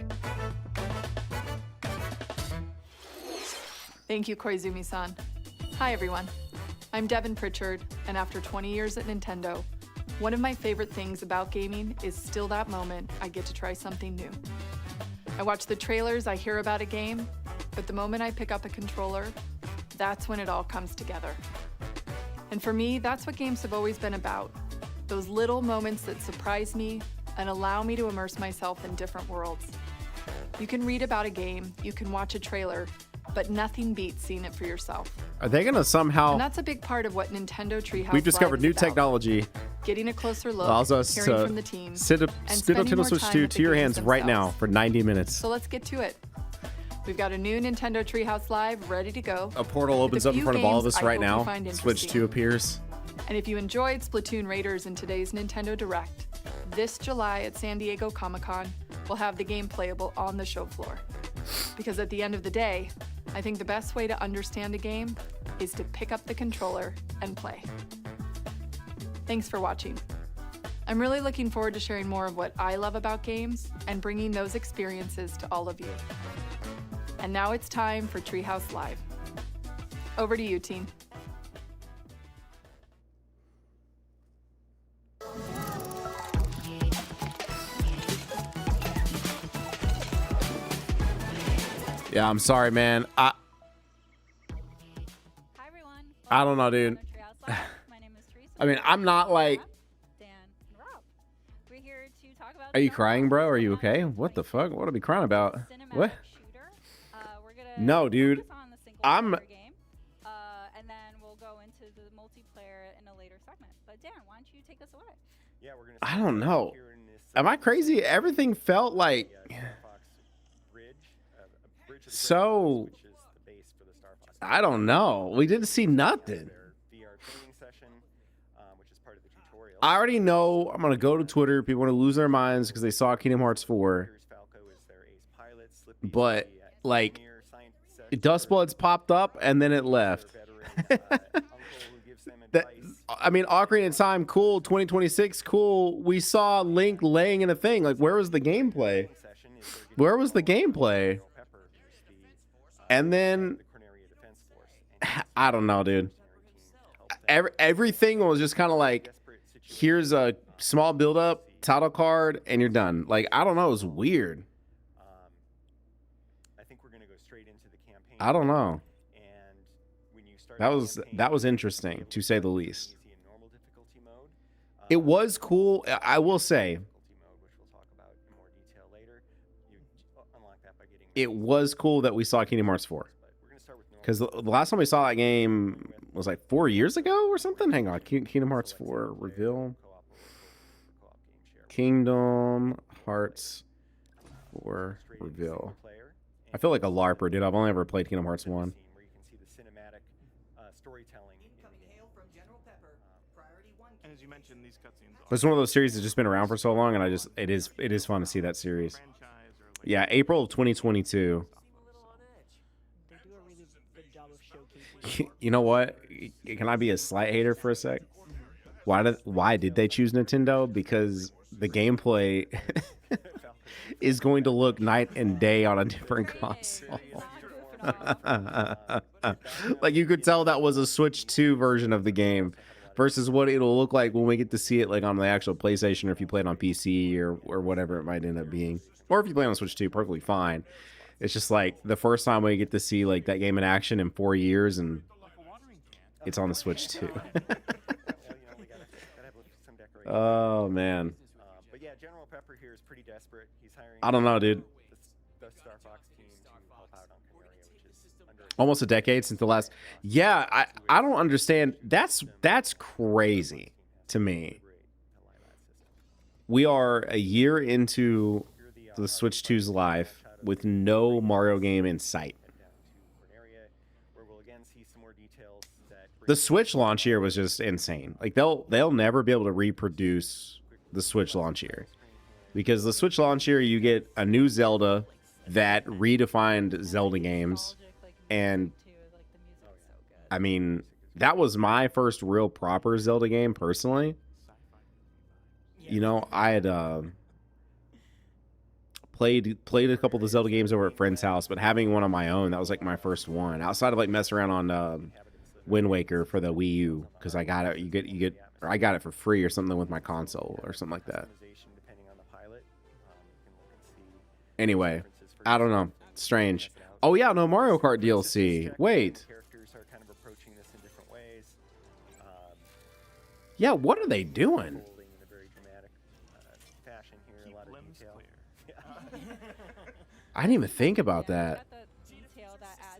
Thank you, Koizumi-san. Hi, everyone. I'm Devin Pritchard, and after 20 years at Nintendo, one of my favorite things about gaming is still that moment I get to try something new. I watch the trailers, I hear about a game, but the moment I pick up a controller, that's when it all comes together. And for me, that's what games have always been about. Those little moments that surprise me and allow me to immerse myself in different worlds. You can read about a game, you can watch a trailer, but nothing beats seeing it for yourself. Are they gonna somehow? And that's a big part of what Nintendo Treehouse We've discovered Live new is about. technology. Getting a closer look, Allows us hearing to from the team, spin and spending Nintendo more Switch time 2 with to the your games hands right now themselves. for 90 minutes. So let's get to it. We've got a new Nintendo Treehouse Live ready to go. A portal with opens a up in few front of all of games us I right hope you now. find Switch interesting. 2 appears. And if you enjoyed Splatoon Raiders in today's Nintendo Direct, this July at San Diego Comic-Con, we'll have the game playable on the show floor. Because at the end of the day, I think the best way to understand a game is to pick up the controller and play. Thanks for watching. I'm really looking forward to sharing more of what I love about games and bringing those experiences to all of you. And now it's time for Treehouse Live. Over to you, team. Yeah, I'm sorry, man. I don't know, dude. I mean, I'm not like. Are you crying, bro? Are you okay? What the fuck? What are we crying about? What? No, dude. I'm. And then we'll go into the multiplayer in a later segment. But Dan, why don't you take us away? Yeah, we're gonna. I don't know. Am I crazy? Everything felt like. So. I don't know. We didn't see nothing. I already know I'm going to go to Twitter. People want to lose their minds because they saw Kingdom Hearts 4. But, like, Dustbloods popped up and then it left. I mean, Ocarina of Time, cool. 2026, cool. We saw Link laying in a thing. Like, where was the gameplay? Where was the gameplay? And then, I don't know, dude. everything was just kind of like, here's a small build up, title card, and you're done. Like, I don't know, it was weird. I think we're gonna go straight into the campaign. I don't know. And when you start That was interesting, to say the least. It was cool. I will say, it was cool that we saw Kingdom Hearts 4. Because the last time we saw that game was like 4 years ago or something. Hang on, Kingdom Hearts 4 reveal. Kingdom Hearts 4 reveal. I feel like a LARPer, dude. I've only ever played Kingdom Hearts 1. Where you can see the cinematic storytelling. And as you mentioned, these cutscenes But it's one of those series that's just been around for so long, and it is fun to see that series. Yeah, April of 2022. You know what? Can I be a slight hater for a sec? Why did they choose Nintendo? Because the gameplay is going to look night and day on a different console. Like, you could tell that was a Switch 2 version of the game versus what it'll look like when we get to see it like on the actual PlayStation, or if you play it on PC or whatever it might end up being. Or if you play on Switch 2, perfectly fine. It's just like the first time we get to see like that game in action in 4 years, and it's on the Switch 2. Oh man. But yeah, General Pepper here is pretty desperate. He's hiring. I don't know, dude. The Star Fox team to help out on Canaria, which is under Almost a decade since the last. Yeah, I don't understand. That's crazy to me. We are a year into the Switch 2's life with no Mario game in sight. The Switch launch year was just insane. Like, they'll never be able to reproduce the Switch launch year, because the Switch launch year you get a new Zelda that redefined Zelda games, and I mean, that was my first real proper Zelda game personally. You know, I had played a couple of the Zelda games over at friend's house, but having one on my own, that was like my first one outside of like messing around on Wind Waker for the Wii U, because I got it. Or I got it for free or something with my console or something like that. Anyway, I don't know. Strange. Oh yeah, no Mario Kart DLC. Wait. Yeah, what are they doing? I didn't even think about that.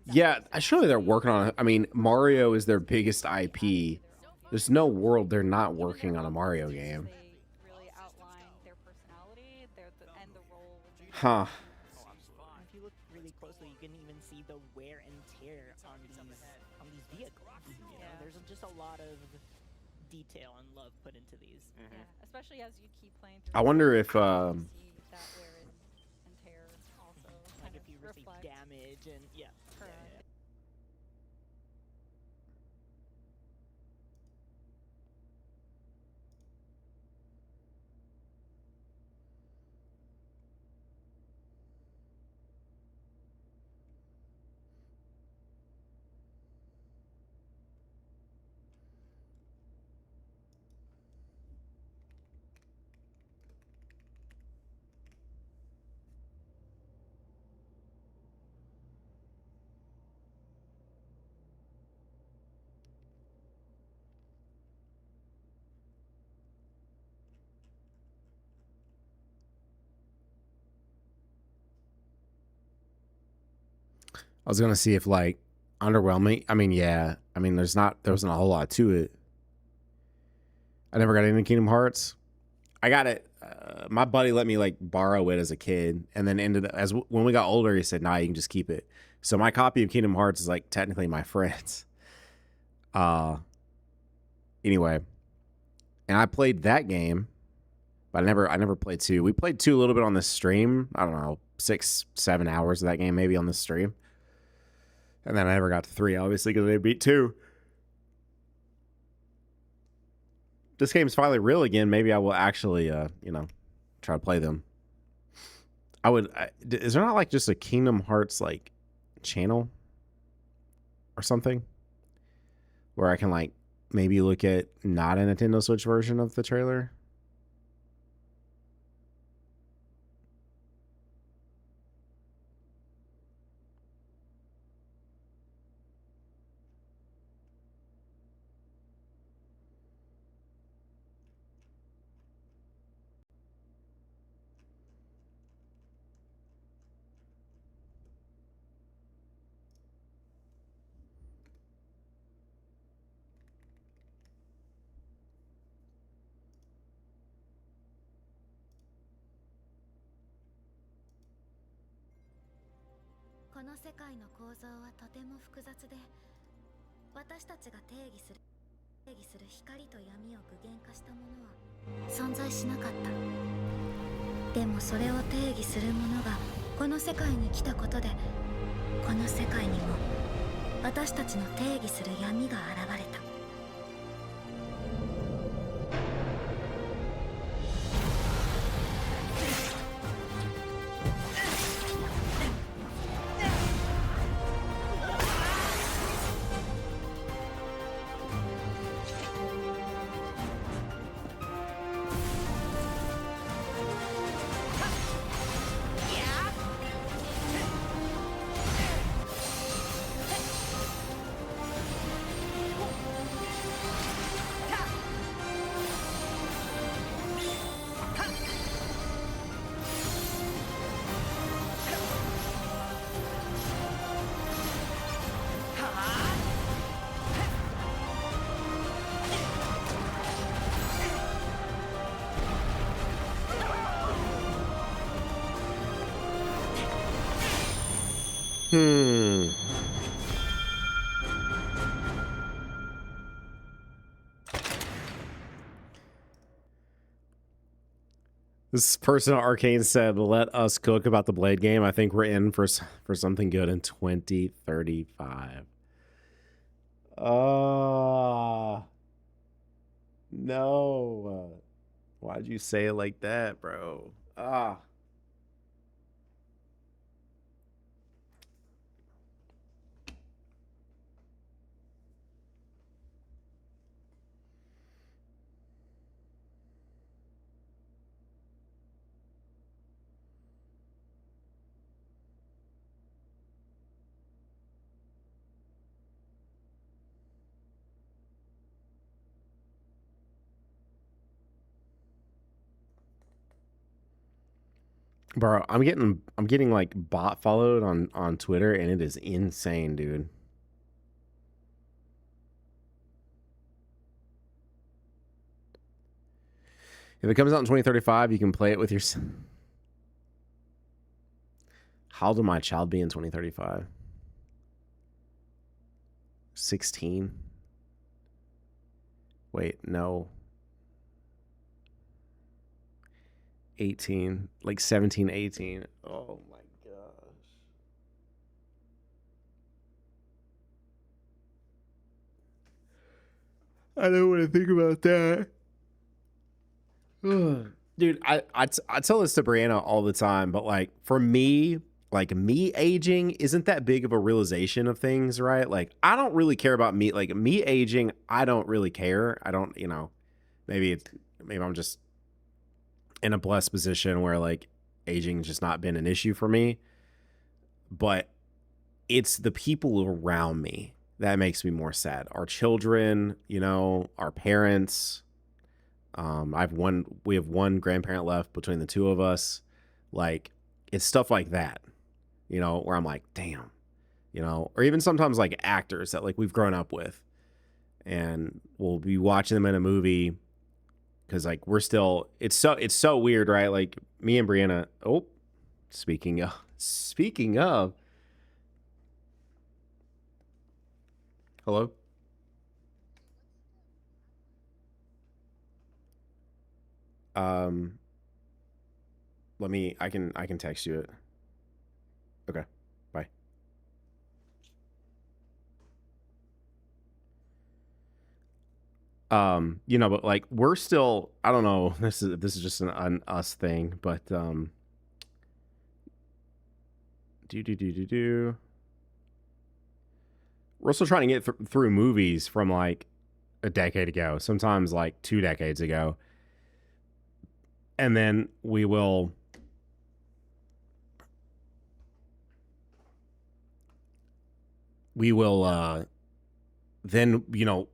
Yeah, surely they're working on it. I mean, Mario is their biggest IP. There's no world they're not working on a Mario game. Huh. If you look really closely, you can even see the wear and tear on these vehicles. You know, there's just a lot of detail and love put into these. Yeah, especially as you keep playing through. I wonder if that wear and tear also like if you receive damage and yeah. Correct. Yeah. I was gonna see if like underwhelming. I mean, yeah. I mean, there wasn't a whole lot to it. I never got into Kingdom Hearts. I got it. My buddy let me like borrow it as a kid, and then when we got older, he said, "Nah, you can just keep it." So my copy of Kingdom Hearts is like technically my friend's. Anyway, and I played that game, but I never played 2. We played 2 a little bit on this stream. I don't know, 6-7 hours of that game maybe on this stream. And then I never got to 3, obviously, because they beat 2. This game's finally real again. Maybe I will actually, try to play them. Is there not like just a Kingdom Hearts like channel or something where I can like maybe look at not a Nintendo Switch version of the trailer. This person at Arcane said, "Let us cook about the Blade game. I think we're in for something good in 2035." No. Why'd you say it like that, bro? Bro, I'm getting like bot followed on Twitter, and it is insane, dude. If it comes out in 2035, you can play it with your son. How old will my child be in 2035? 16? Wait, no. 18, like 17, 18. Oh my gosh. I don't want to think about that. Dude, I tell this to Brianna all the time, but like for me, like me aging isn't that big of a realization of things, right? Like I don't really care about me, like me aging, I don't really care. I don't, maybe I'm just in a blessed position where like aging just not been an issue for me, but it's the people around me that makes me more sad. Our children, our parents. We have one grandparent left between the two of us. Like it's stuff like that, where I'm like, damn, or even sometimes like actors that like we've grown up with and we'll be watching them in a movie. Cause like we're still, it's so weird, right? Like me and Brianna. Oh, speaking of, hello. I can text you it. Okay, bye. But like we're still, I don't know, this is just an us thing, but we're still trying to get through movies from like a decade ago, sometimes like 2 decades ago. And then we will then, you know,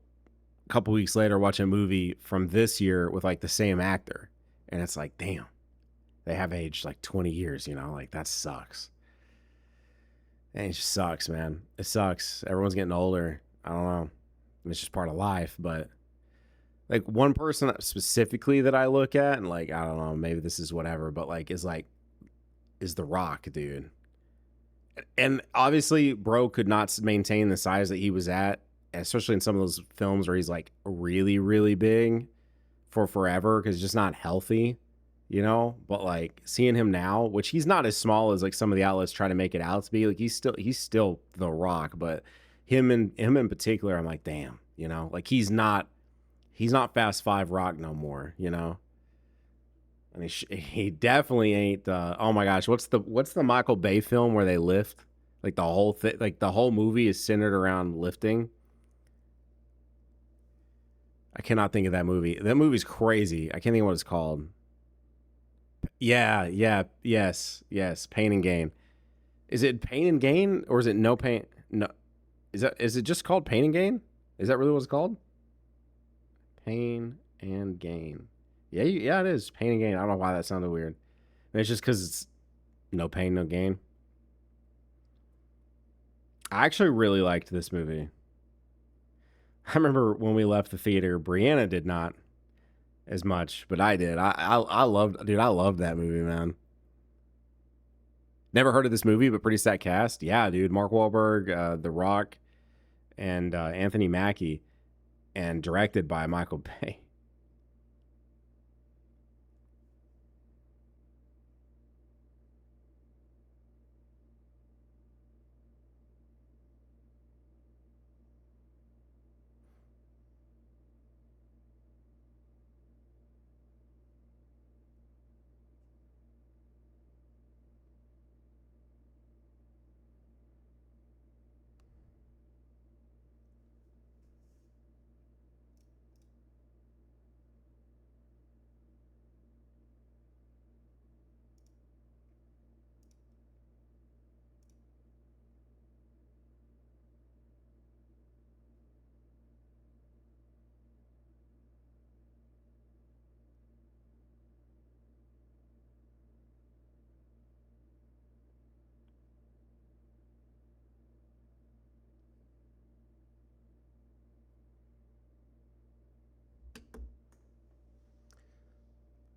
a couple weeks later watch a movie from this year with like the same actor. And it's like, damn, they have aged like 20 years, you know, like that sucks. And it just sucks, man. It sucks. Everyone's getting older. I don't know. It's just part of life. But like one person specifically that I look at and like, I don't know, maybe this is whatever, but like is The Rock, dude. And obviously, bro could not maintain the size that he was at, especially in some of those films where he's like really, really big for forever because it's just not healthy, you know? But like seeing him now, which he's not as small as like some of the outlets try to make it out to be, like he's still The Rock, but him in particular, I'm like, damn, you know? Like he's not Fast 5 Rock no more, you know? And he definitely ain't. Oh my gosh, what's the Michael Bay film where they lift? Like the whole thing, like the whole movie is centered around lifting. I cannot think of that movie. That movie's crazy. I can't think of what it's called. Yeah, yes. Pain and Gain. Is it Pain and Gain or is it No Pain? No, is it just called Pain and Gain? Is that really what it's called? Pain and Gain. Yeah, it is. Pain and Gain. I don't know why that sounded weird. Maybe it's just because it's no pain, no gain. I actually really liked this movie. I remember when we left the theater, Brianna did not as much, but I did. I loved that movie, man. Never heard of this movie, but pretty set cast. Yeah, dude. Mark Wahlberg, The Rock, and Anthony Mackie, and directed by Michael Bay.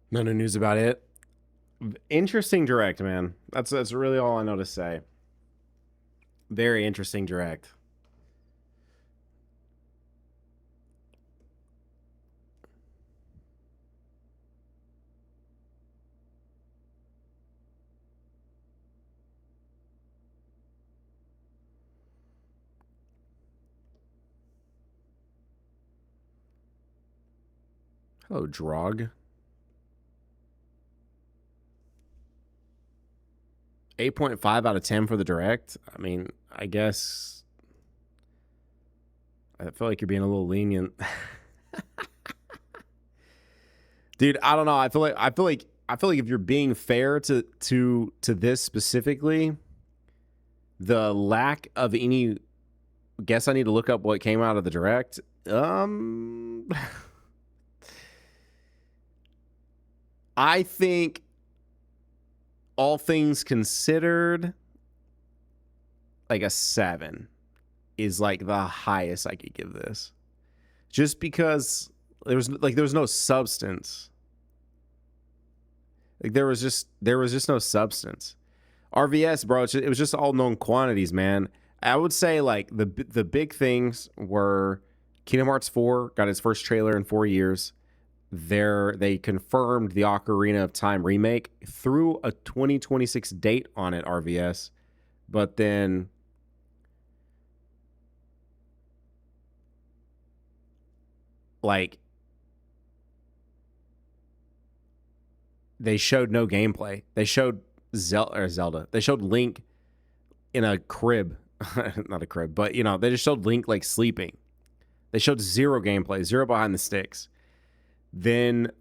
No news about it. Interesting direct, man. That's really all I know to say. Very interesting direct. Hello, Drog. 8.5 out of 10 for the direct. I mean, I guess I feel like you're being a little lenient. Dude, I don't know. I feel like if you're being fair to this specifically, the lack of any, guess I need to look up what came out of the direct. I think all things considered, like a 7 is like the highest I could give this. Just because there was no substance. Like there was just no substance. RVS, bro, it was just all known quantities, man. I would say like the big things were Kingdom Hearts 4 got its first trailer in 4 years. They confirmed the Ocarina of Time remake, threw a 2026 date on it, RVS, but then like they showed no gameplay. They showed Zelda. They showed Link in a crib, not a crib, but you know, they just showed Link like sleeping. They showed zero gameplay, zero behind the sticks. Then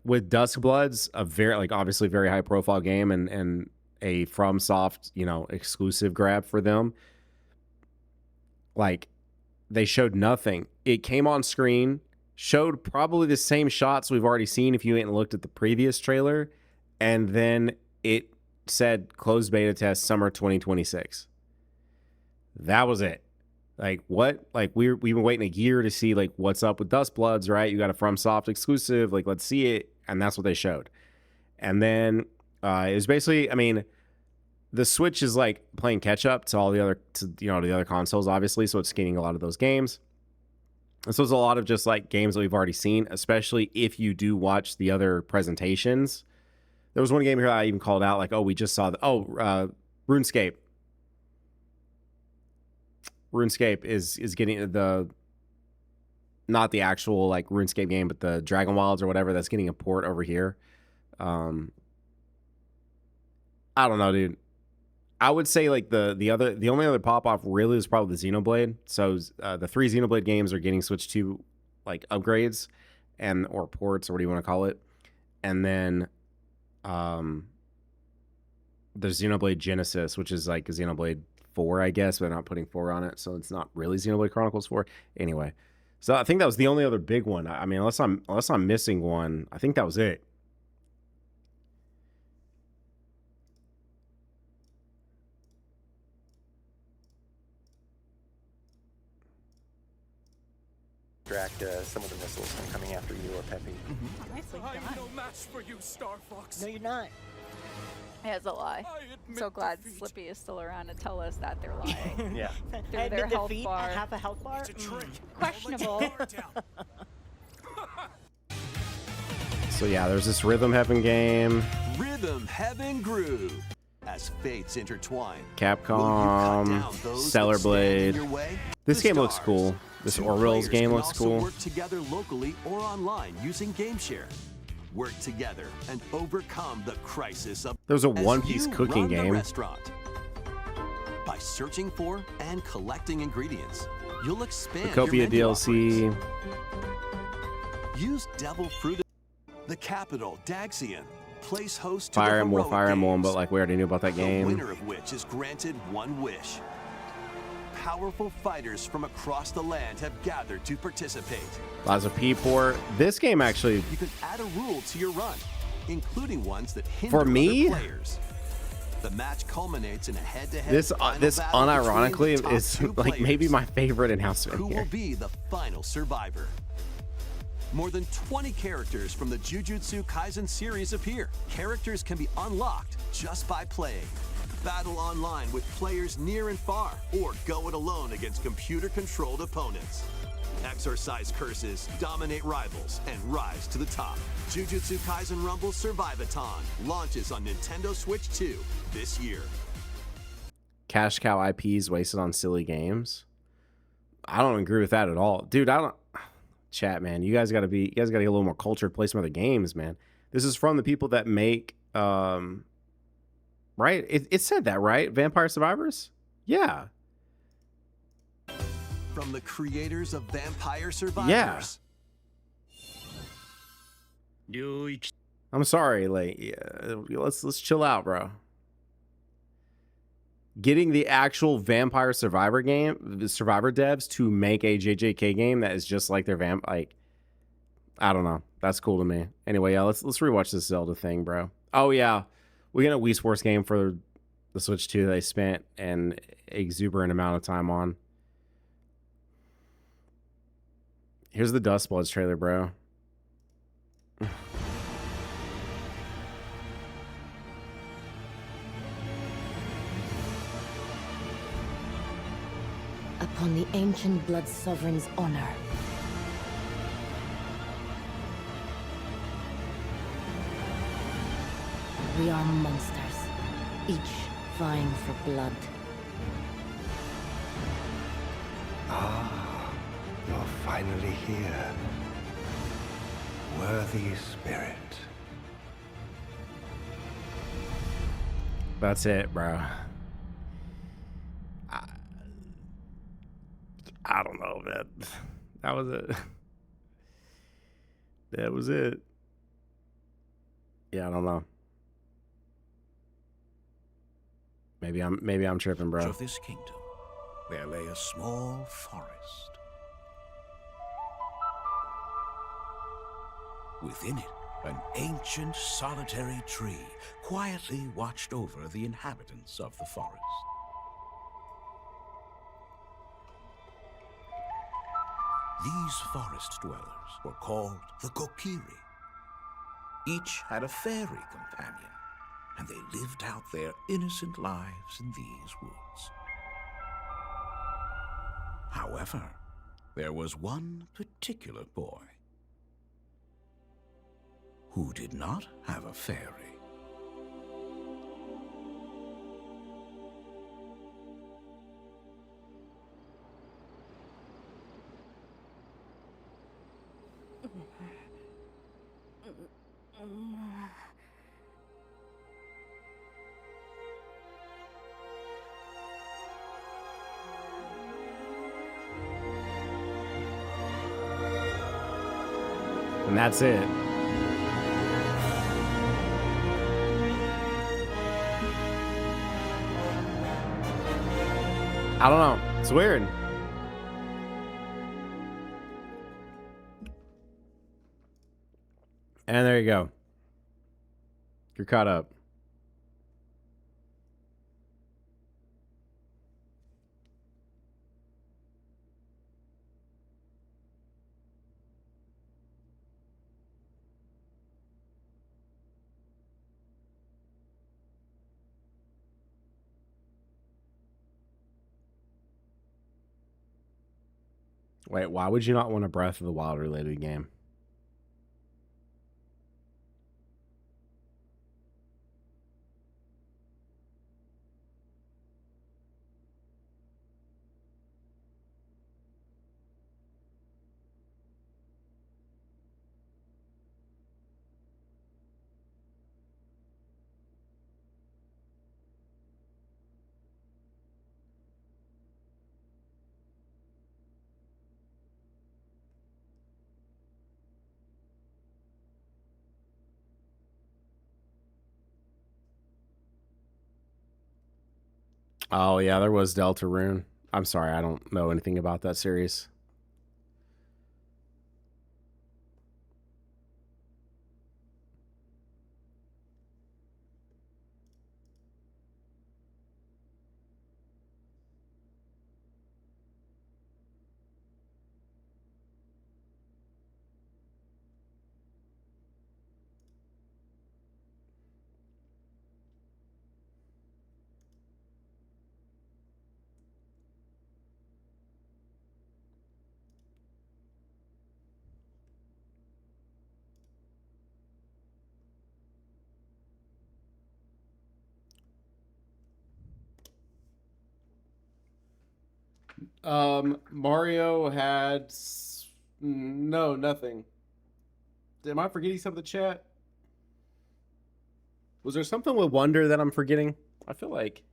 with Duskbloods, a very obviously very high profile game and a FromSoft, exclusive grab for them. Like, they showed nothing. It came on screen, showed probably the same shots we've already seen if you hadn't looked at the previous trailer, and then it said closed beta test summer 2026. That was it. Like, what? Like, we've been waiting a year to see what's up with Duskbloods, right? You got a FromSoft exclusive, let's see it, and that's what they showed. And then it was basically, I mean, the Switch is playing catch up to all the other, the other consoles, obviously. So it's getting a lot of those games. And so it's a lot of just games that we've already seen, especially if you do watch the other presentations. There was one game here I even called out, we just saw RuneScape. RuneScape is getting not the actual RuneScape game, but the Dragon Wilds or whatever that's getting a port over here. I don't know, dude. I would say the only other pop off really is probably the Xenoblade. So the 3 Xenoblade games are getting Switch 2 upgrades or ports or what do you want to call it. And then there's Xenoblade Genesis, which is Xenoblade 4, I guess, but they're not putting 4 on it, so it's not really Xenoblade Chronicles 4. Anyway, so I think that was the only other big one. I mean, unless I'm missing one, I think that was it. Distract some of the missiles from coming after you or Peppy. Nicely done. I'm no match for you, Star Fox. No, you're not. It's a lie. I'm so glad Slippy is still around to tell us that they're lying. Yeah. Through their health defeat bar. Half a health bar? Questionable. So yeah, there's this Rhythm Heaven game. Rhythm Heaven Groove. As fates intertwine. Capcom. Stellar Blade. This game looks cool. This Orioles game looks cool. Work together locally or online using GameShare. Work together and overcome the crisis of. There's a one-piece cooking game. Restaurant. By searching for and collecting ingredients, you'll expand the Copia your menu DLC. offerings. Use Devil Fruit. The capital, Daxian, plays host to Fire the Emblem, heroic Fire Emblem, games, but we already knew about that the game. winner of which is granted one wish. Powerful fighters from across the land have gathered to participate. Lots of P-port. This game actually. You can add a rule to your run, including ones that hinder For me, other players. The match culminates in a head-to-head. This unironically is maybe players. my favorite announcement Who here. will be the final survivor? More than 20 characters from the Jujutsu Kaisen series appear. Characters can be unlocked just by playing. Battle online with players near and far, or go it alone against computer-controlled opponents. Exorcise curses, dominate rivals, and rise to the top. Jujutsu Kaisen Rumble Survivathon launches on Nintendo Switch 2 this year. Cash cow IPs wasted on silly games. I don't agree with that at all, dude. I don't. Chat, man. You guys gotta get a little more cultured. Play some other games, man. This is from the people that make. Right? It said that, right? Vampire Survivors? Yeah. From the creators of Vampire Survivors. Yeah. I'm sorry, let's chill out, bro. Getting the actual Vampire Survivor game, the Survivor devs to make a JJK game that is just like their I don't know. That's cool to me. Anyway, yeah, let's rewatch this Zelda thing, bro. Oh yeah. We got a Wii Sports game for the Switch 2 that they spent an exuberant amount of time on. Here's the Duskbloods trailer, bro. Upon the ancient blood sovereign's honor. We are monsters, each vying for blood. Ah, you're finally here. Worthy spirit. That's it, bro. I don't know, man. That was it. That was it. Yeah, I don't know. Maybe I'm tripping, bro. Of this kingdom, there lay a small forest. Within it, an ancient solitary tree quietly watched over the inhabitants of the forest. These forest dwellers were called the Kokiri. Each had a fairy companion, and they lived out their innocent lives in these woods. However, there was one particular boy who did not have a fairy. And that's it. I don't know. It's weird. And there you go. You're caught up. Wait, why would you not want a Breath of the Wild related game? Oh, yeah, there was Deltarune. I'm sorry, I don't know anything about that series. Mario had no, nothing. Am I forgetting something, chat? Was there something with Wonder that I'm forgetting? I feel like